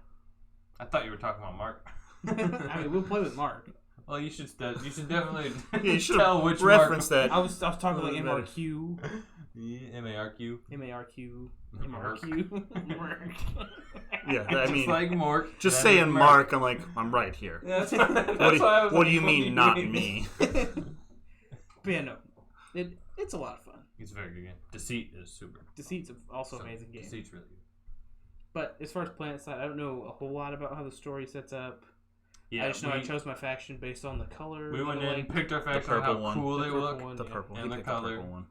I thought you were talking about Mark. I mean, we'll play with Mark. Well, you should definitely Yeah, you should tell which reference Mark. that. I was talking like Better. MRQ. M-A-R-Q. M-A-R-Q. Mark. M-A-R-Q. Yeah, I Just mean, like Mork. just that is saying Mark, I'm like, I'm right here. That's What do you mean, not me? But yeah, no. It's a lot of fun. It's a very good game. Deceit is super. Deceit's also amazing game. Deceit's really good. But as far as PlanetSide, I don't know a whole lot about how the story sets up. Yeah, I just know I chose my faction based on the color. We went that I in, liked. picked our faction, purple how one. cool The they purple look, one, The yeah. purple. And He the picked color. purple one.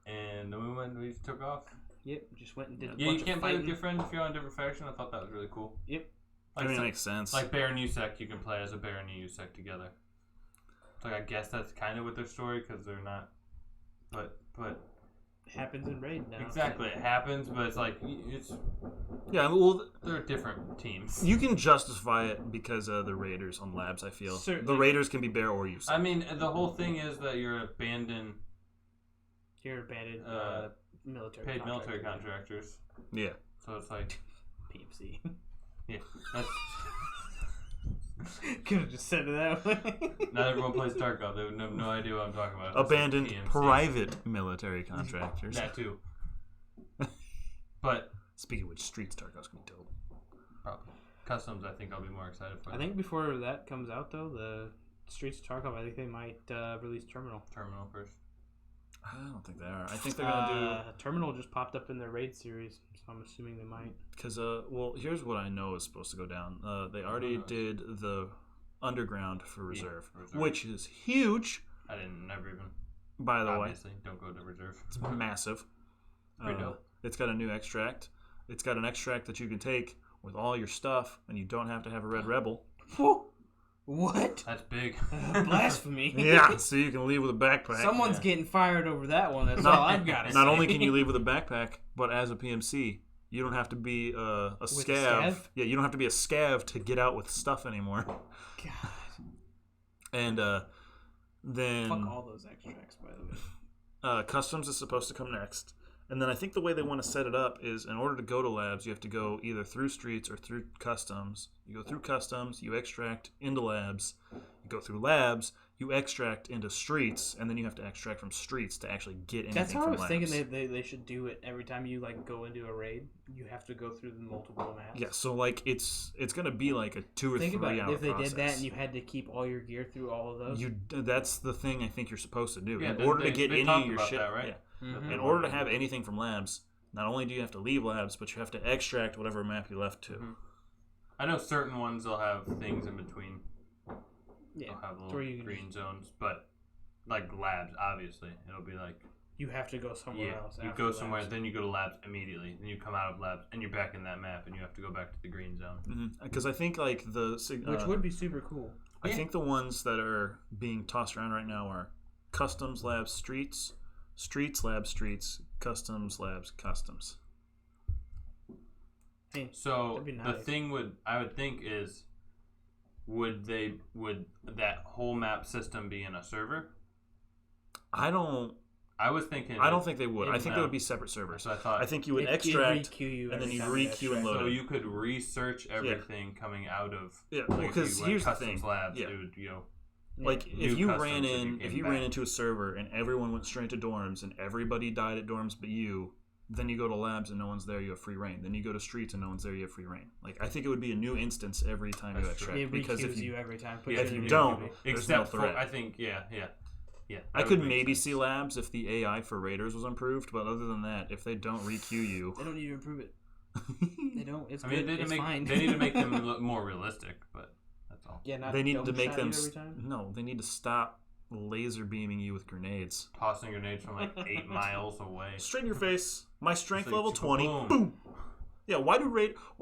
and then we just took off. Yep, just went and did a Yeah, bunch you can't of play with fighting. your friends if you're on a different faction. I thought that was really cool. Yep. I mean, it some- makes sense. Like Baron USEC, you can play as a Baron and USEC together. So I guess that's kind of with their story because they're not. But Happens in Raid now. exactly, it happens. But it's like it's yeah, well, they're different teams. you can justify it because of the Raiders on Labs, I feel. Certainly. The Raiders can be Bear or USEC. I mean, the whole thing is that you're abandoned You're abandoned military paid contractor. military contractors. Yeah. So it's like PMC. yeah, that's Could have just said it that way. not everyone plays Tarkov. They would have no idea what I'm talking about. It's Abandoned PMC. private military contractors. That too. But Speaking of which, Streets Tarkov's gonna be dope. probably customs, I think I'll be more excited for. I think before that comes out, though, the Streets of Tarkov, I think they might release Terminal. Terminal first. I don't think they are. I think they're gonna Terminal just popped up in their Raid series, so I'm assuming they might. because well, here's what I know is supposed to go down. They already did the Underground for Reserve, Reserve. which is huge. I didn't never even. By the way, Obviously, don't go to reserve. it's massive. Pretty dope. It's got a new extract. It's got an extract that you can take with all your stuff, and you don't have to have a Red Rebel. What? That's big. Blasphemy. Yeah, so you can leave with a backpack. Someone's Yeah. getting fired over that one. That's Not- all I've got to say. Not only can you leave with a backpack, but as a PMC, you don't have to be a scav. scav? Yeah, you don't have to be a scav to get out with stuff anymore. God. And then Fuck all those extracts, by the way. customs is supposed to come next. And then I think the way they want to set it up is in order to go to labs, you have to go either through streets or through customs. You go through customs, you extract into labs. You go through labs, you extract into streets, and then you have to extract from streets to actually get anything That's how I from was labs. thinking they should do it every time you like go into a raid. You have to go through the multiple maps. Yeah, so like it's gonna be like a 2 or Think 3 about it. hour If they process. did that and you had to keep all your gear through all of those. That's the thing I think you're supposed to do. Yeah, in order they to get talked any of your about shit, that, right? yeah. Mhm. In order to have anything from labs, not only do you have to leave labs, but you have to extract whatever map you left to. Mhm. I know certain ones will have things in between. Yeah, They'll have where little you can green zones, but like labs, obviously, it'll be like you have to go somewhere yeah, else. you after go labs. somewhere, then you go to labs immediately, then you come out of labs, and you're back in that map, and you have to go back to the green zone. Because I think like which would be super cool. I think the ones that are being tossed around right now are customs labs streets, streets labs streets, customs labs customs. Hey, So that'd be the nice. thing I would think is, would that whole map system be in a server? I don't think they would. I think they would be separate servers. So I thought. I think you would It'd extract. re-queue you and then every you time re-queue and extract. load so it. you could research everything coming out of Yeah, like, if because you went here's the customs thing. labs, Yeah. it would, Like new if you customs ran if you in, came if you back. ran into a server and everyone went straight to dorms and everybody died at dorms but you, then you go to labs and no one's there, you have free reign. Then you go to streets and no one's there, you have free reign. Like I think it would be a new instance every time you That's true. extract It because re-queues if you you, every time. Yeah, puts if in you a new don't, queue. there's except no for threat. I think yeah. I that could would make maybe sense. see labs if the AI for raiders was improved, but other than that, if they don't re-queue you, They don't need to improve it. They don't. It's I mean, good. It's fine. they need to make them look more realistic, but that's all. yeah, not they need dome to make shot them. you every time. No, they need to stop laser beaming you with grenades. Tossing grenades from like 8 miles away. Straight in your face. My strength It's like, level 20. boom. Boom. Yeah, why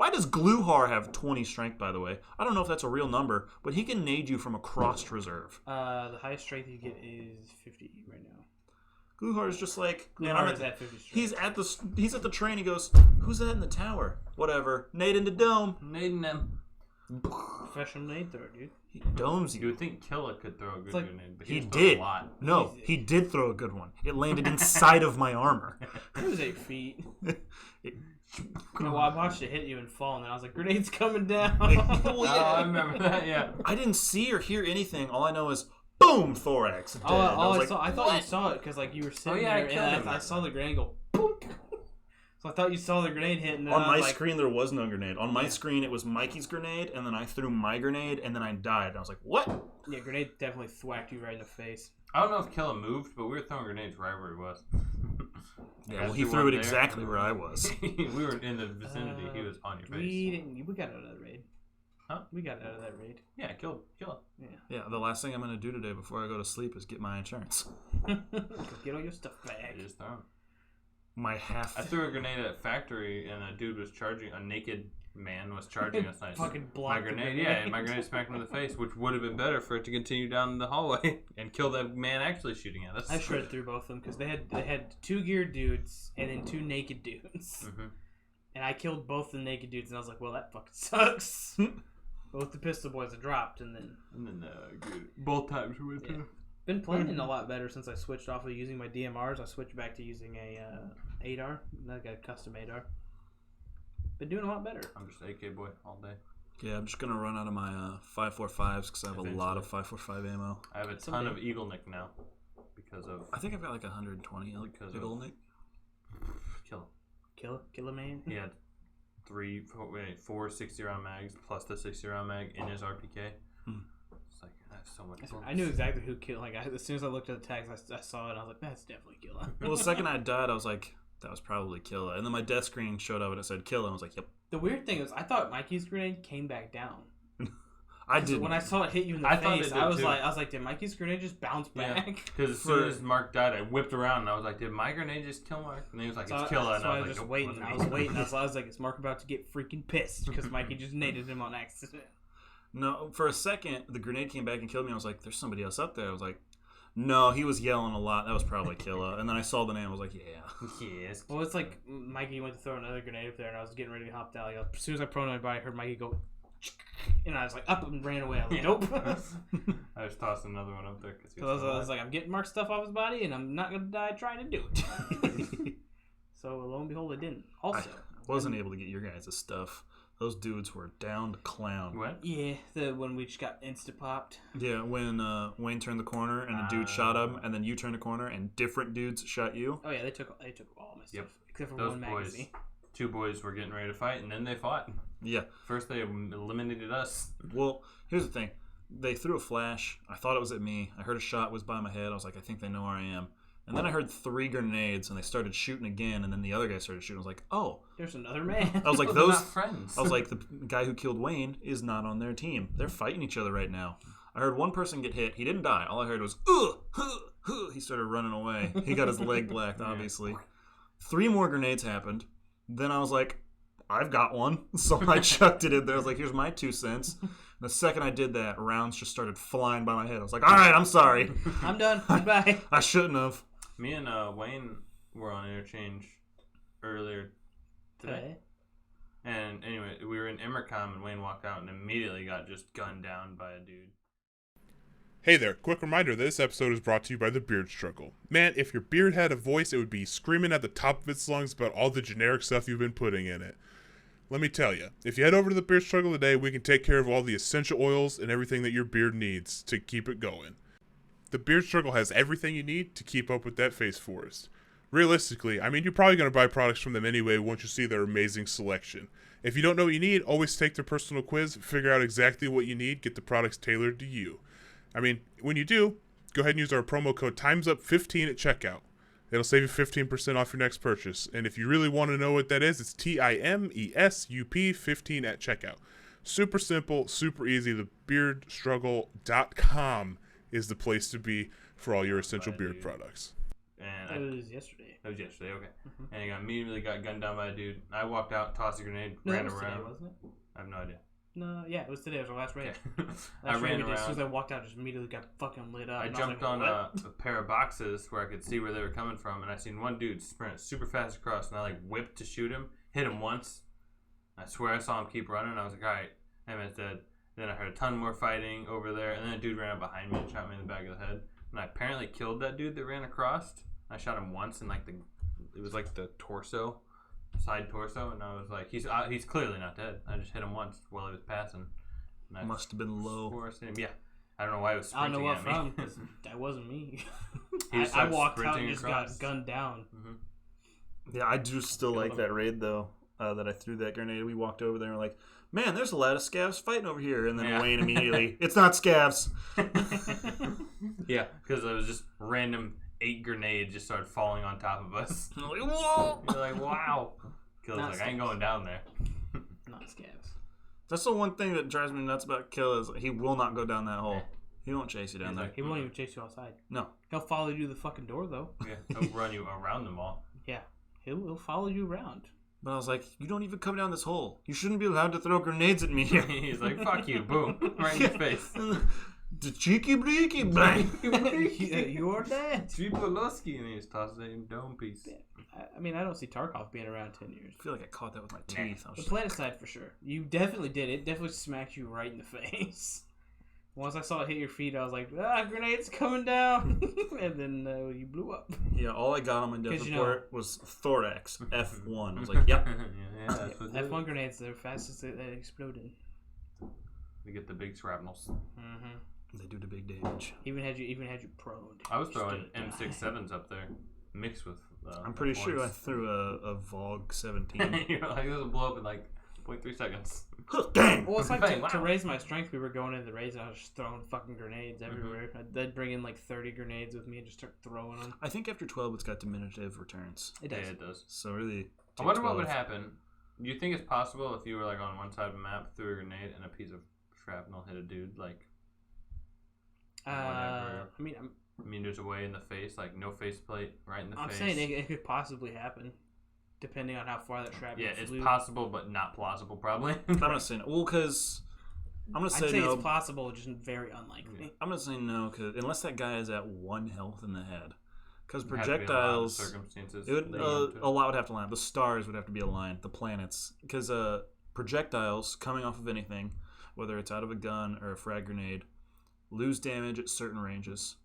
does Gluhar have 20 strength, by the way? I don't know if that's a real number, but he can nade you from across reserve. The highest strength you get is 50 right now. Gluhar is just like, man, Gluhar is at 50 strength. he's at the train, he goes, who's that in the tower? Whatever. Nade into dome. Nading them. Professional nade thrower, dude. He domes You you. would think Killa could throw a good like- grenade, but He throws did. a lot. No, he did throw a good one. It landed inside of my armor. It was 8 feet. It- Well, I watched it hit you and fall, and then I was like, "Grenade's coming down." Well, Oh, I remember that. Yeah. I didn't see or hear anything. All I know is boom, thorax, dead. I thought you saw it because like you were sitting yeah, I there, killed and him. I saw the grenade go. Boom. So I thought you saw the grenade hit, and then On I my was like, screen, there was no grenade. On my screen, it was Mikey's grenade, and then I threw my grenade, and then I died. And I was like, what? yeah, grenade definitely thwacked you right in the face. I don't know if Killa moved, but we were throwing grenades right where he was. Yeah, well, he threw it exactly where I was. We were in the vicinity. He was on your face. We got out of that raid. Huh? We got out of that raid. Yeah, kill him. Yeah, the last thing I'm going to do today before I go to sleep is get my insurance. Go get all your stuff back. You just throw him. My half... I threw a grenade at factory, and a dude was charging. A naked man was charging us. And I Fucking my blocked the grenade. grenade. Yeah, my grenade smacked him in the face, which would have been better for it to continue down the hallway and kill that man actually shooting at us. I shredded through both of them because they had 2 geared dudes and then 2 naked dudes, Mm-hmm. and I killed both the naked dudes, and I was like, well, that fucking sucks. Both the pistol boys are dropped, and then both times we went yeah. Been playing a lot better since I switched off of using my DMRs. I switched back to using a ADAR. I got a custom ADAR. Been doing a lot better. I'm just AK boy all day. Yeah, I'm just going to run out of my 5.45s because I have a lot of 5.45 ammo. I have a ton of Eagle Nick now because of I think I've got like 120 Because Eagle of- Nick. Kill. Kill a man. He had 4 60-round mags plus the 60-round mag in his RPK. Hmm. It's like I have so much. bullets. I knew exactly who killed. Like as soon as I looked at the tags, I saw it. And I was like, "That's definitely Killa." Well, the second I died, I was like, that was probably Killa. And then my death screen showed up and it said Killa. And I was like, yep. The weird thing is, I thought Mikey's grenade came back down. I did. When I saw it hit you in the I thought face, it did I was too. like, did Mikey's grenade just bounce Yeah. back? Because as soon as Mark died, I whipped around and I was like, "Did my grenade just kill Mark?" And he was like, "It's Killa." And So I I was was like, just "Nope, waiting. wasn't I me." was waiting. I was like, is Mark about to get freaking pissed because Mikey just naded him on accident? No, for a second, the grenade came back and killed me. I was like, there's somebody else up there. I was like, no, he was yelling a lot. That was probably Killa. And then I saw the name. I was like, yeah. Yes. Well, it's like Mikey went to throw another grenade up there, and I was getting ready to hop down. As soon as I proned my body, I heard Mikey go, and I was like, up and ran away. I was like, nope. I just tossed another one up there because I was like, I'm getting Mark's stuff off his body, and I'm not gonna die trying to do it. So lo and behold, I didn't. Also, I wasn't able to get your guys' stuff. Those dudes were down to clown. What? yeah, when we just got insta popped. Yeah, when Wayne turned the corner and a dude shot him, and then you turned the corner and different dududes shot you. Oh yeah, they took all my stuff Yep. except for Those one boys. magazine. 2 boys were getting ready to fight, and then they fought. Yeah. First, they eliminated us. Well, here's the thing. They threw a flash. I thought it was at me. I heard a shot was by my head. I was like, I think they know where I am. And then I heard 3 grenades, and they started shooting again. And then the other guy started shooting. I was like, oh. There's another man. I was like, Oh, they're those. not friends. I was like, the guy who killed Wayne is not on their team. They're fighting each other right now. I heard one person get hit. He didn't die. All I heard was, ugh, huh, huh. He started running away. He got his leg blacked, obviously. 3 more grenades happened. Then I was like, I've got one. So I chucked it in there. I was like, here's my 2 cents. The second I did that, rounds just started flying by my head. I was like, all right, I'm sorry. I'm done. Bye. I shouldn't have. Me and Wayne were on interchange earlier today. And anyway, we were in Emercom, and Wayne walked out and immediately got just gunned down by a dude. Hey there, quick reminder that this episode is brought to you by The Beard Struggle. Man, if your beard had a voice, it would be screaming at the top of its lungs about all the generic stuff you've been putting in it. Let me tell you, if you head over to The Beard Struggle today, we can take care of all the essential oils and everything that your beard needs to keep it going. The Beard Struggle has everything you need to keep up with that face forest. Realistically, I mean, you're probably going to buy products from them anyway once you see their amazing selection. If you don't know what you need, always take their personal quiz, figure out exactly what you need, get the products tailored to you. I mean, when you do, go ahead and use our promo code TIMESUP15 at checkout. It'll save you 15% off your next purchase. And if you really want to know what that is, it's TIMESUP 15 at checkout. Super simple, super easy. TheBeardStruggle.com is the place to be for all your essential beard products. And It was yesterday. that was yesterday, okay. And he immediately got gunned down by a dude. I walked out, tossed a grenade, No, that ran was around. today, wasn't it? I have no idea. No, yeah, it was today. It was our last raid. Okay. I Last raid ran we did, as soon as I around. walked out, just immediately got fucking lit up. I and was jumped like, on what? a pair of boxes where I could see where they were coming from, and I seen one dude sprint super fast across, and I like whipped to shoot him, hit him once. I swear I saw him keep running. I was like, all right, that man's dead. Then I heard a ton more fighting over there, and then a dude ran up behind me and shot me in the back of the head. And I apparently killed that dude that ran across. I shot him once in like it was like the torso, side torso, and I was like, he's clearly not dead. I just hit him once while he was passing. And I Must have been low. swore I seen him. Yeah. I don't know why it was I don't sprinting know what at me. from, 'cause that wasn't me. He just I starts walked out sprinting and just across. got gunned down. Yeah, I do still like that raid though. That I threw that grenade. We walked over there and we're like, man, there's a lot of scavs fighting over here. And then Yeah. Wayne immediately, it's not scavs. Yeah, because it was just random 8 grenades just started falling on top of us. I'm like, whoa! You're like, wow. Kill's Not like, I ain't going down there. Not scavs. That's the one thing that drives me nuts about Kill is he will not go down that hole. He won't chase you down He's there. like, He won't even chase you outside. No. He'll follow you to the fucking door, though. Yeah, he'll run you around the mall. Yeah. He'll follow you around. But I was like, you don't even come down this hole. You shouldn't be allowed to throw grenades at me. He's like, fuck you, boom, right in your face. The cheeky breaky bang. You're dead. Tripolowski, and he just tosses it in dome piece. I mean, I don't see Tarkov being around 10 years. I feel like I caught that with my teeth. I was The just planet side for sure. You definitely did. It definitely smacked you right in the face. Once I saw it hit your feet, I was like, grenades coming down. And then you blew up. yeah, all I got on my death 'Cause report was thorax, F1. I was like, yep. Yeah, that's what F1 grenades, they're fastest that exploded. We get the big shrapnels. Mm-hmm. They do the big damage. Even had you prone. I was You throwing still died. M67s up there, mixed with. I'm pretty sure I F1s. threw a VOG 17. You're like, this will blow up in like 0.3 seconds. Dang! Well, it's like Bang, to wow. raise my strength, we were going into the raids and I was just throwing fucking grenades everywhere. I'd bring in like 30 grenades with me and just start throwing them. I think after 12, it's got diminutive returns. It Yeah, does. it does. So really, I wonder what would happen. Do you think it's possible if you were like on one side of a map, threw a grenade, and a piece of shrapnel hit a dude like whatever I mean, meters away in the face, like no faceplate, right in the I'm face? saying it could possibly happen, depending on how far that shrapnel Yeah, it's flew. possible, but not plausible, probably. I'm gonna say no. Well, because I'm gonna I'd say say no. it's possible, just very unlikely. I'm gonna say no because unless that guy is at 1 health in the head, because It'd have to be a lot of projectiles, circumstances it would leading up to it. a lot would have to line. The stars would have to be aligned. The planets, because projectiles coming off of anything, whether it's out of a gun or a frag grenade, lose damage at certain ranges.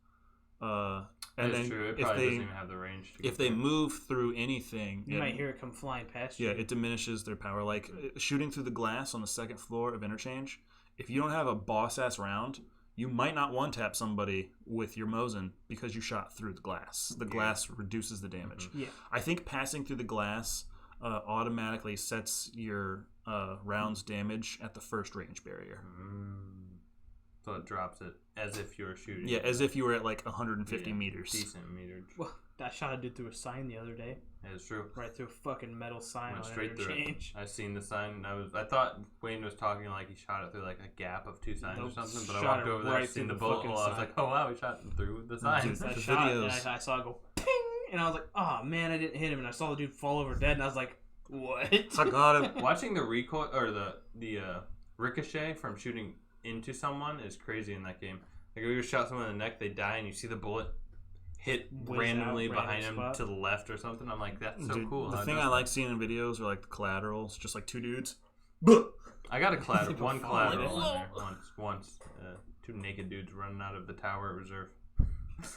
And That's then true. It if probably they doesn't even have the range. To if they move through anything, You it- might hear it come flying past you. yeah, it diminishes their power. Like shooting through the glass on the second floor of Interchange. If you don't have a boss ass round, you might not one tap somebody with your Mosin because you shot through the glass. The glass reduces the damage. Yeah. I think passing through the glass automatically sets your rounds damage at the first range barrier. So it drops it as if you were shooting. Yeah, as if you were at like 150 Yeah, meters. Decent meterage. Well, I shot a dude through a sign the other day. That's true. Right through a fucking metal sign Went on straight through it. Interchange. I seen the sign. And I thought Wayne was talking like he shot it through like a gap of 2 signs or Nope, something. But I shot walked it over there, right seen through the the bullet fucking hole. I was sign. like, oh wow, he shot through the sign. Dude, I the shot it, videos- and I saw it go ping, and I was like, oh man, I didn't hit him, and I saw the dude fall over dead, and I was like, what? I got him. Watching the recoil or the ricochet from shooting into someone is crazy in that game. Like if you shot someone in the neck, they die, and you see the bullet hit Whiz randomly out, behind random him spot. to the left or something. I'm like, that's so Dude, cool. The how it thing does I that. like seeing in videos are like the collaterals, just like 2 dudes. I got a collateral, People one falling collateral in. in there once. 2 naked dudes running out of the tower at reserve.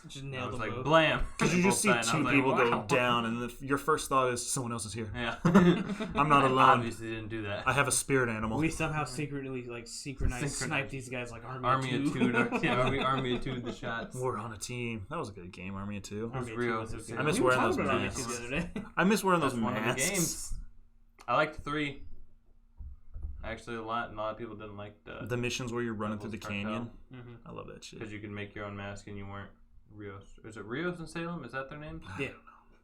Just I nailed was them like, both. blam! Because you just see Both sides. I 2 was like, people wow. go down, and your first thought is someone else is here. Yeah. I'm not I alone. obviously didn't do that. I have a spirit animal. We somehow secretly synchronized Synchronized. snipe these guys like Army of 2. Yeah, we Army of 2 the shots. We're on a team. That was a good game, Army of 2. Army Army Rio. Two was a good- I miss we were wearing talking those about Army masks. Two the other day. I miss wearing That's those one of the masks. games. I liked 3 actually a lot, and a lot of people didn't like The missions where you're running through the Devil's canyon. Mm-hmm. I love that shit. because you could make your own mask and you weren't Rios. Is it Rios and Salem? Is that their name? Yeah.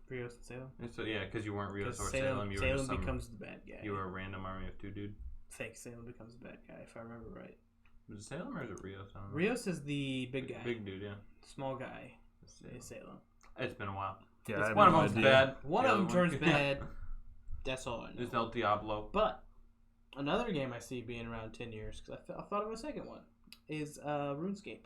Rios and Salem. So yeah, because you weren't Rios Because or Salem. You were just some, becomes the bad guy. you were a random Army of 2 dude. Fake Salem becomes the bad guy, if I remember right. Was it Salem or is it Rios? I don't know. Rios is the big guy. Big dude, yeah. Small guy Salem. is Salem. It's been a while. Yeah, I It's have one no of them's idea. bad. One The of them other turns one- bad. That's all I know. It's El Diablo. But another game I see being around 10 years, because I thought of a second one, is RuneScape.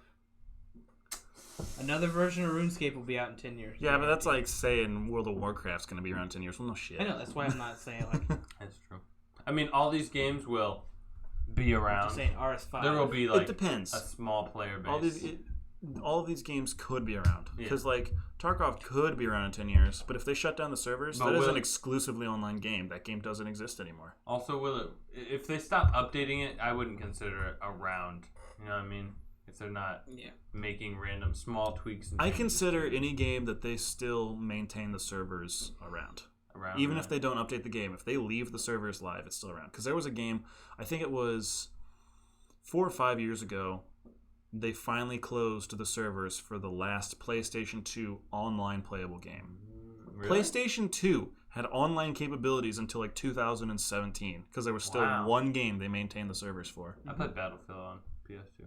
Another version of RuneScape will be out in 10 years. Yeah, but that's like saying World of Warcraft's going to be around 10 years. Well, no shit. I know, that's why I'm not saying like. That's true. I mean, all these games will be I'm around. just saying RS5. There will be It like depends. a small player base. All of these games could be around. Yeah. Because, like, Tarkov could be around in 10 years, but if they shut down the servers, But that is will an it- exclusively online game. That game doesn't exist anymore. Also, will it? If they stop updating it, I wouldn't consider it around. You know what I mean? If they're not Yeah. making random small tweaks. And I changes consider to any game that they still maintain the servers around. around Even that. if they don't update the game, if they leave the servers live, it's still around. Because there was a game, I think it was 4 or 5 years ago, they finally closed the servers for the last PlayStation 2 online playable game. Really? PlayStation 2 had online capabilities until like 2017 because there was still Wow. one game they maintained the servers for. I played Battlefield on PS2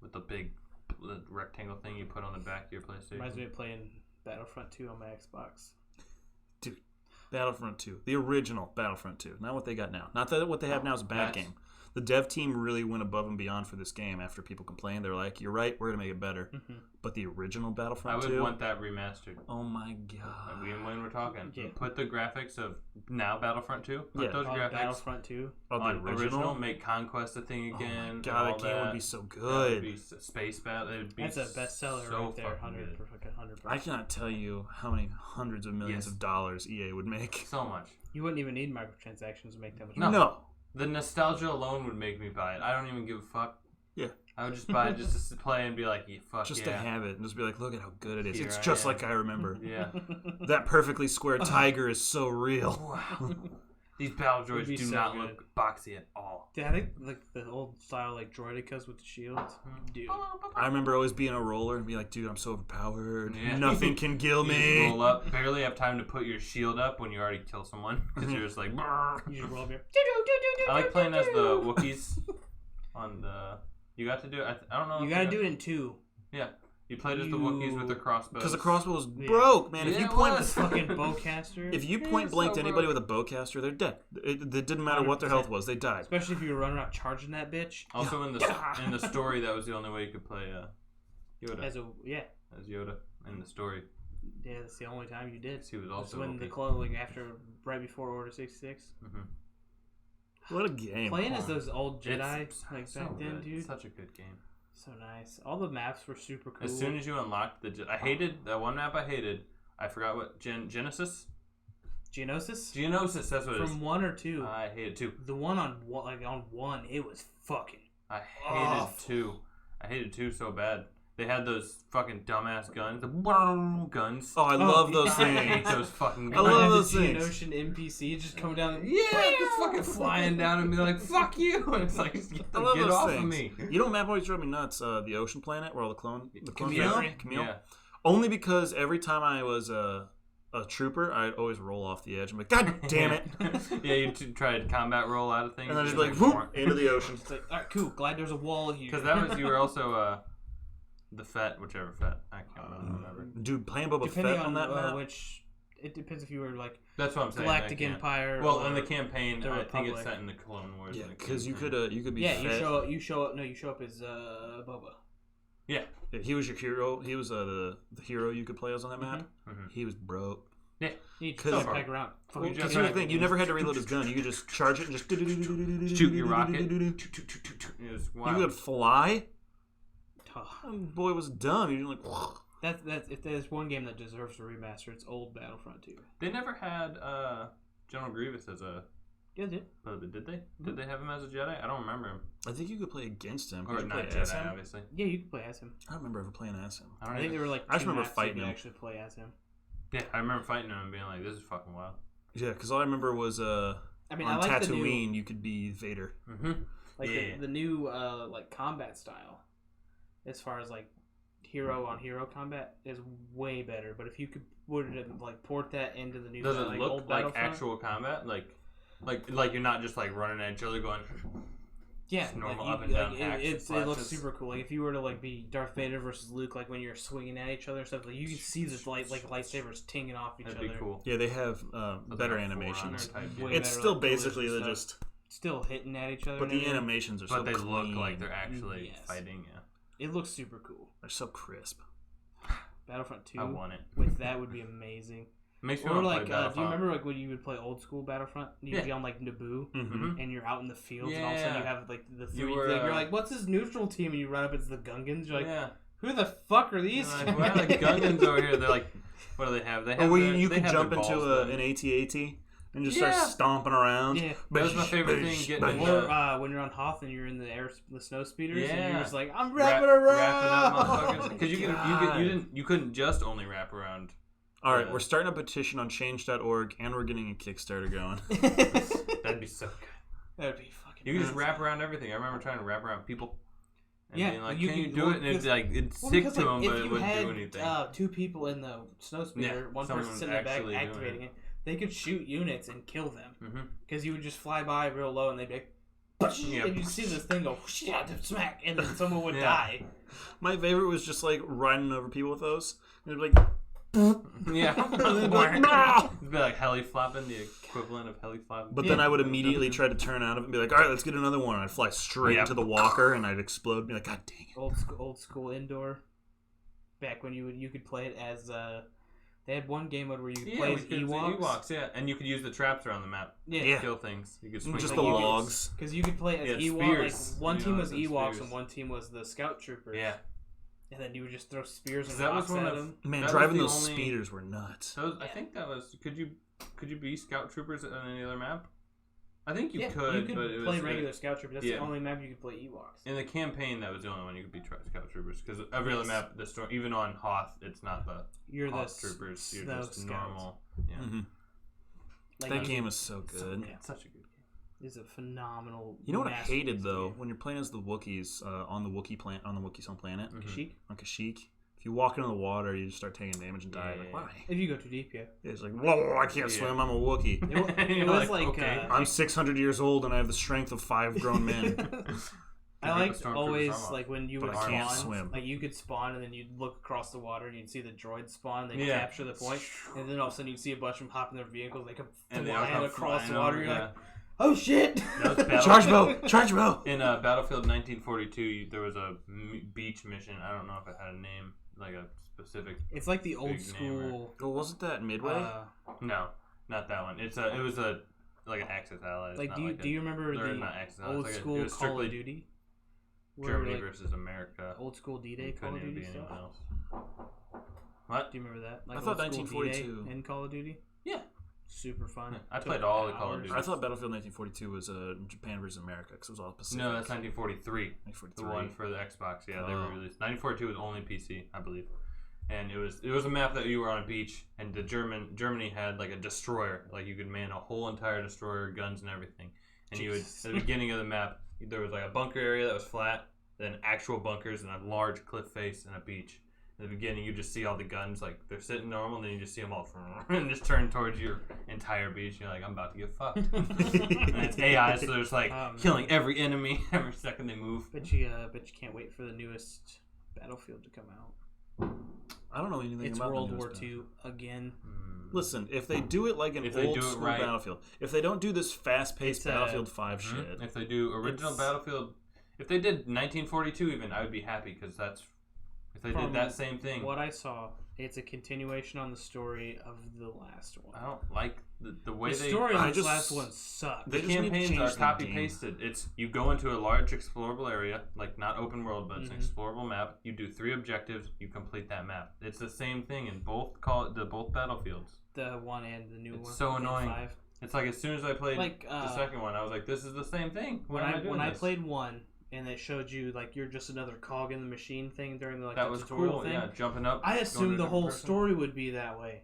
with the big rectangle thing you put on the back of your PlayStation. Reminds me of playing Battlefront 2 on my Xbox. Battlefront 2, the original Battlefront 2, not what they got now. Not that what they have now is a bad That's- game. The dev team really went above and beyond for this game after people complained. They're like, "You're right, we're gonna make it better." But the original I Battlefront would 2, want that remastered. oh my god! When we're talking, Yeah. put the graphics of now Battlefront 2. Put Yeah. those On graphics Battlefront 2. Oh, the on original? Make Conquest a thing Oh again. my god, all that game would be so good. That would be space battle. It'd be That's a bestseller so right there. fucking 100 good. for fucking 100. I cannot tell you how many hundreds of millions Yes. of dollars EA would make. So much. You wouldn't even need microtransactions to make that much No. money. No. The nostalgia alone would make me buy it. I don't even give a fuck. Yeah. I would just buy it just to play and be like, yeah, fuck Just yeah. to have it and just be like, look at how good it is. Here It's I just am. like I remember. Yeah. That perfectly square tiger is so real. Wow. These battle Would droids be do so not good. look boxy at all. Dude, I think like the old style like droidicas with the shields. Dude. I remember always being a roller and be like, dude, I'm so overpowered. Yeah. Nothing can kill You just me. roll up, barely have time to put your shield up when you already kill someone because you're just like. "Brrr." You just roll up here. I like playing as the Wookiees on the. You got to do it. I don't know. You if gotta do it in 2. Yeah, you played as the Wookiees with the crossbows. Because the crossbow was Yeah. broke, man. If Yeah, you it point, was. Fucking bowcaster. if you Yeah, point it's blanked so anybody broke. with a bowcaster, they're dead. It didn't matter what their health 100%. was; they died. Especially if you were running around charging that bitch. Also in the story, that was the only way you could play Yoda As a as Yoda in the story. yeah, that's the only time you did. He was That's also when OP. the club like after right before Order 66. What a game! Playing as those old Jedi It's like so back then, good. dude. Such a good game. So nice. All the maps were super cool. As soon as you unlocked I hated that one map. I hated. I forgot what Genesis. Geonosis Geonosis. That's what it is. from 1 or 2. I hated 2. The one on one, it was fucking. I hated Awful. 2. I hated 2 so bad. They had those fucking dumbass guns. The guns. Oh, I love those yeah. I hate things. those fucking I guns. love And those the things. Geonosian NPC just coming down. Yeah, just fucking flying down and be like, "Fuck you!" And it's like, just I love get those off things. of me. You know, map always drove me nuts. The Ocean Planet, where all the clones Camille? are. Camille. Yeah. Only because every time I was a trooper, I'd always roll off the edge. I'm like, God damn it! Yeah, you tried combat roll out of things. And then I'd be like, whoop, into the ocean. It's like, all right, cool. Glad there's a wall here. Because that was you were also the Fett, whichever Fett. I can't remember. Dude, playing Boba depending Fett on that map. which it depends if you were like That's what I'm saying. Galactic I can't. Empire. Well, or, in the campaign, the I think it's Republic. set in the Clone Wars. Yeah, in the because you campaign. could be. yeah, Fett. you show up as Boba. Yeah. Yeah, he was your hero. He was the hero you could play as on that map. Mhm. He was broke. Yeah. You just 'Cause- go back around. Well, Fucking because just here's the like- thing: you never had to reload his gun. You could just charge it and just Shoot your rocket. You It was wild. could fly. oh, That boy was dumb. You're like, that's if there's one game that deserves a remaster, it's old Battlefront 2. They never had General Grievous as a. Yeah, dude. Did they? Did they have him as a Jedi? I don't remember him. I think you could play against him. Or Could you play not as Jedi, him? obviously. Yeah, you can play as him. I don't remember ever playing as him. I I don't think even. there were like I just two remember maps you fighting could him. actually play as him. Yeah, I remember fighting him and being like, "This is fucking wild." Yeah, because all I remember was I mean, on I like Tatooine you could be Vader. Mm-hmm. the new like combat style, as far as like hero on hero combat, is way better. But if you could would like port that into the new Does it like, look old like Battlefront? actual combat? Like you're not just like running at each other going. Yeah, Just normal like, up and down like, axes, it looks flashes. super cool. Like if you were to like be Darth Vader versus Luke, like when you're swinging at each other and stuff, like you can see this lightsabers tinging off each That'd other. be cool. Yeah, they have better like a animations. Forerunner type Way game. It's better, still like, basically collision they're stuff. just, Still hitting at each other. but and the everything. animations are But so they look clean. like they're actually Yes. fighting. Yeah, It looks super cool. They're so crisp. Battlefront 2 I want it. with that would be amazing. Makes me Or want to like, play Battlefront. do you remember like when you would play old school Battlefront? You'd Yeah. be on like Naboo, Mm-hmm. and you're out in the fields, and all of a sudden you Yeah. have like the You three. were, You're like, "What's this neutral team?" And you run up, it's the Gungans. You're like, Yeah. "Who the fuck are these?" They're like, why are the Gungans over here? They're like, what do they have? They have Or where their- you they could have jump their into balls, an AT-AT and just start stomping around. Yeah. That was my favorite thing, getting Or when you're on Hoth and you're in the snow speeders, and you're just like, I'm wrapping up motherfuckers. Because God. you couldn't just only wrap around. All right, we're starting a petition on change.org, and we're getting a Kickstarter going. That'd be so good. That'd be fucking. You could just nuts. wrap around everything. I remember trying to wrap around people. And Yeah, being like, you can you could- do well, it? And it's because- like, it's Well, sick because, to like, them, if but it you wouldn't had, do anything. 2 people in the snow speeder, Yeah, one someone person sitting in the back actually doing activating it. it, they could shoot units and kill them. Mm-hmm. Because you would just fly by real low and they'd be like, Yeah. and you'd see this thing go, smack, and then someone would Yeah. die. My favorite was just like riding over people with those. And it'd be like, Yeah. they'd be like, "No!" It'd be like heli flopping, the equivalent of heli flopping. But then I would immediately try to turn out of it and be like, all right, let's get another one. And I'd fly straight Yep. into the walker and I'd explode and be like, God dang it. Old school indoor. Back when you could play it as they had one game mode where you could play as Ewoks. Yeah, and you could use the traps around the map. Yeah. To kill things. You could swing Just the the logs. logs. Because you could play as Yeah, Ewoks. Like spears. one You team know, was the Ewoks spears. and one team was the Scout Troopers. Yeah. And then you would just throw spears and That was rocks one at of- them. Man, That was driving the those only- speeders were nuts. So I think that was. Could you be Scout Troopers on any other map? I think you Yeah, could, you could but it was play regular Scout Troopers. That's yeah. the only map you could play Ewoks. in the campaign. That was the only one you could be Scout Troopers because every other map, the story, even on Hoth, it's not the You're the Hoth Troopers. You're snow just scouts. normal. Yeah, Mm-hmm. Like, That you- game is so good. it's such a good game. is a phenomenal. You know what I masterpiece hated though? game. When you're playing as the Wookiees on the Wookiee's home planet, Mhm. Kashyyyk? on Kashyyyk, if you walk into the water, you just start taking damage and die. Yeah. Like, why? If you go too deep, yeah. It's like, whoa, I can't Yeah. swim. I'm a Wookiee. It You're was like, okay. I'm 600 years old and I have the strength of 5 grown men. I Take liked the Stormtrooper's always arm off. like when you But would I can't spawn, swim. like you could spawn and then you'd look across the water and you'd see the droids spawn. They'd Yeah. capture the point, and then all of a sudden you'd see a bunch of them hop in their vehicles. They come And they all flying come across flying the water. over, You're yeah. like, oh shit! That was Battle- Charge bow! Charge bow! In Battlefield 1942, there was a beach mission. I don't know if it had a name, like a specific. It's like the old Big name, school. Well, wasn't that Midway? No, not that one. It was like an Axis ally. It's Like, not do you remember or the not Axis allies, old like it school was Call of strictly Duty? Where, Germany like, versus America. old school D-Day It Call couldn't of even Duty be stuff. anyone else. What? Do you remember that? Like I thought old school 1942. D-Day in Call of Duty. Yeah. Super fun. Yeah, I Took played all the Call of hours. Duty. I thought Battlefield 1942 was Japan versus America because it was all Pacific. No, that's 1943. 1943. The one for the Xbox. Yeah, they Oh. were released. 1942 was only PC, I believe. And it was a map that you were on a beach, and Germany had like a destroyer, like you could man a whole entire destroyer, guns and everything. And you would Jesus. at the beginning of the map, there was like a bunker area that was flat, then actual bunkers and a large cliff face and a beach. In the beginning, you just see all the guns like they're sitting normal, and then you just see them all and just turn towards your entire beach. And you're like, I'm about to get fucked. And it's AI, so there's like killing every enemy every second they move. Bet you can't wait for the newest Battlefield to come out. I don't know anything It's about World the War newest II again. Listen, if they do it like an If they old do it school right. Battlefield, if they don't do this fast-paced It's, Battlefield 5 Mhm. shit, If they do original It's- Battlefield, if they did 1942 even, I would be happy because that's if they From did that same thing. What I saw, it's a continuation on the story of the last one. I don't like the way The they. story I on this just- last one sucked. They The just need to campaigns change are the copy game. pasted. It's you go into a large explorable area, like not open world, but it's an Mhm. explorable map. You do 3 objectives, you complete that map. It's the same thing in both both Battlefields. The one and the new It's one. so and annoying. 5. It's like as soon as I played Like, the second one, I was like, "This is the same thing." When Why am I doing when I this? played 1 and they showed you like you're just another cog in the machine thing during the that the was tutorial cool. thing. Yeah, jumping up. I going to assumed a the whole different person. story would be that way.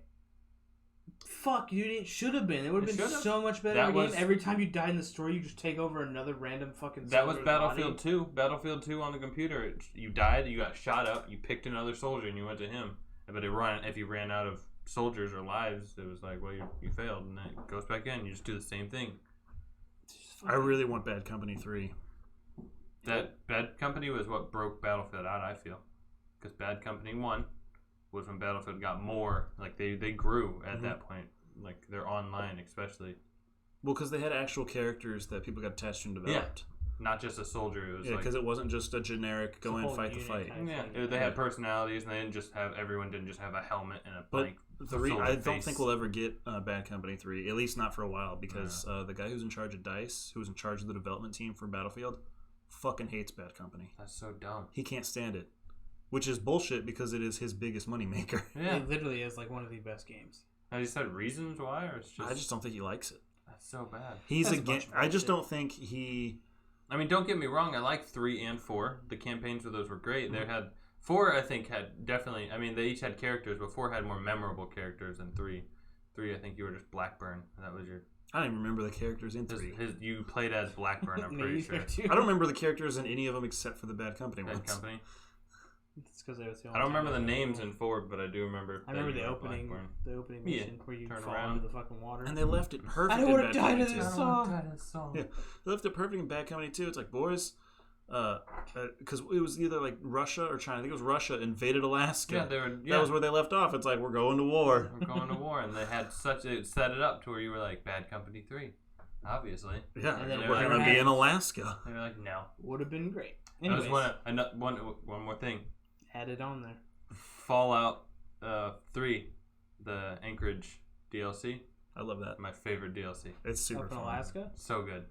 Fuck, dude, it should have been. It would It have been should've. so much better That game. was- Every time you died in the story, you just take over another random fucking. That was soldier's Battlefield body. 2. Battlefield 2 on the computer. You died, you got shot up, you picked another soldier, and you went to him. But if you ran out of soldiers or lives, it was like, well, you failed, and then it goes back in. You just do the same thing. I really want Bad Company 3. That Bad Company was what broke Battlefield out, I feel. Because Bad Company 1 was when Battlefield got more. Like, they grew at that point. Like, they're online, especially. Well, because they had actual characters that people got attached to and developed. Not just a soldier. It was Yeah, like... because it wasn't just a generic go a in, whole fight the unit fight. kind of Yeah, thing. they had personalities, and they didn't just have... Everyone didn't just have a helmet and a But blank soldier I don't face. think we'll ever get Bad Company 3, at least not for a while, because the guy who's in charge of DICE, who was in charge of the development team for Battlefield, fucking hates Bad Company. That's so dumb. He can't stand it, which is bullshit because it is his biggest moneymaker. Yeah. It literally is like one of the best games. Have you said reasons why, or it's just? I just don't think he likes it. That's so bad. He's That's a against. bunch of I just bullshit. don't think he. I mean, don't get me wrong. I like 3 and 4. The campaigns for those were great. They had 4. I think had definitely. I mean, they each had characters, but 4 had more memorable characters than 3. 3, I think you were just Blackburn. That was your. I don't even remember the characters in 3. You played as Blackburn. I'm Me pretty either, sure. too. I don't remember the characters in any of them except for the Bad Company Bad ones. Company. It's because they was the I only don't time remember the I names in 4, but I do remember. I remember that you the were opening, Blackburn. mission Yeah, where you turn fall around. into the fucking water. And they left it perfect. I in would've Bad died Company in too. this song. Yeah, they left it perfect in Bad Company too. It's like, boys, because it was either like Russia or China. I think it was Russia invaded Alaska. Yeah, they were. Yeah, That was where they left off. It's like, we're going to war. we're going to war, and they had it set it up to where you were like Bad Company 3, obviously. Yeah, And then we're it going to never be in Alaska. They were like, no. Would have been great. That Anyways, was one more thing. add it on there. Fallout 3, the Anchorage DLC. I love that. My favorite DLC. It's super Up in fun. Alaska. So good.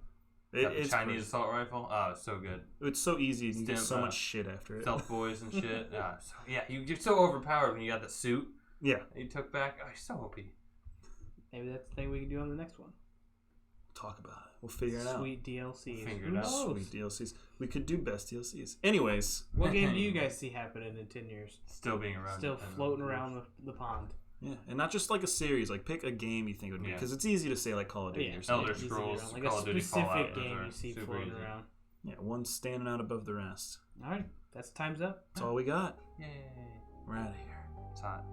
It, Got the it's Chinese first- assault rifle. Oh, it's so good. It's so easy. You get Stamp, so much shit after it. Stealth boys and shit. Yeah, you're so overpowered when you got the suit Yeah, that you took back. Oh, you're so OP. Maybe that's the thing we can do on the next one. talk about it. We'll figure it out. Sweet DLCs. Figure Who it out. knows? Sweet DLCs. We could do best DLCs. Anyways, What game do you guys see happening in 10 years? Still being around. Still and- floating around the pond. yeah, and not just like a series. Like pick a game you think would be, Yeah. because it's easy to say like Call of Duty Yeah, or something. Elder easy to Scrolls, run. Like Call a of Duty, specific Fallout, those game are you see super floating easy. around. Yeah, one standing out above the rest. All right, that's time's up. That's all we got. Yay. We're out of here. It's hot.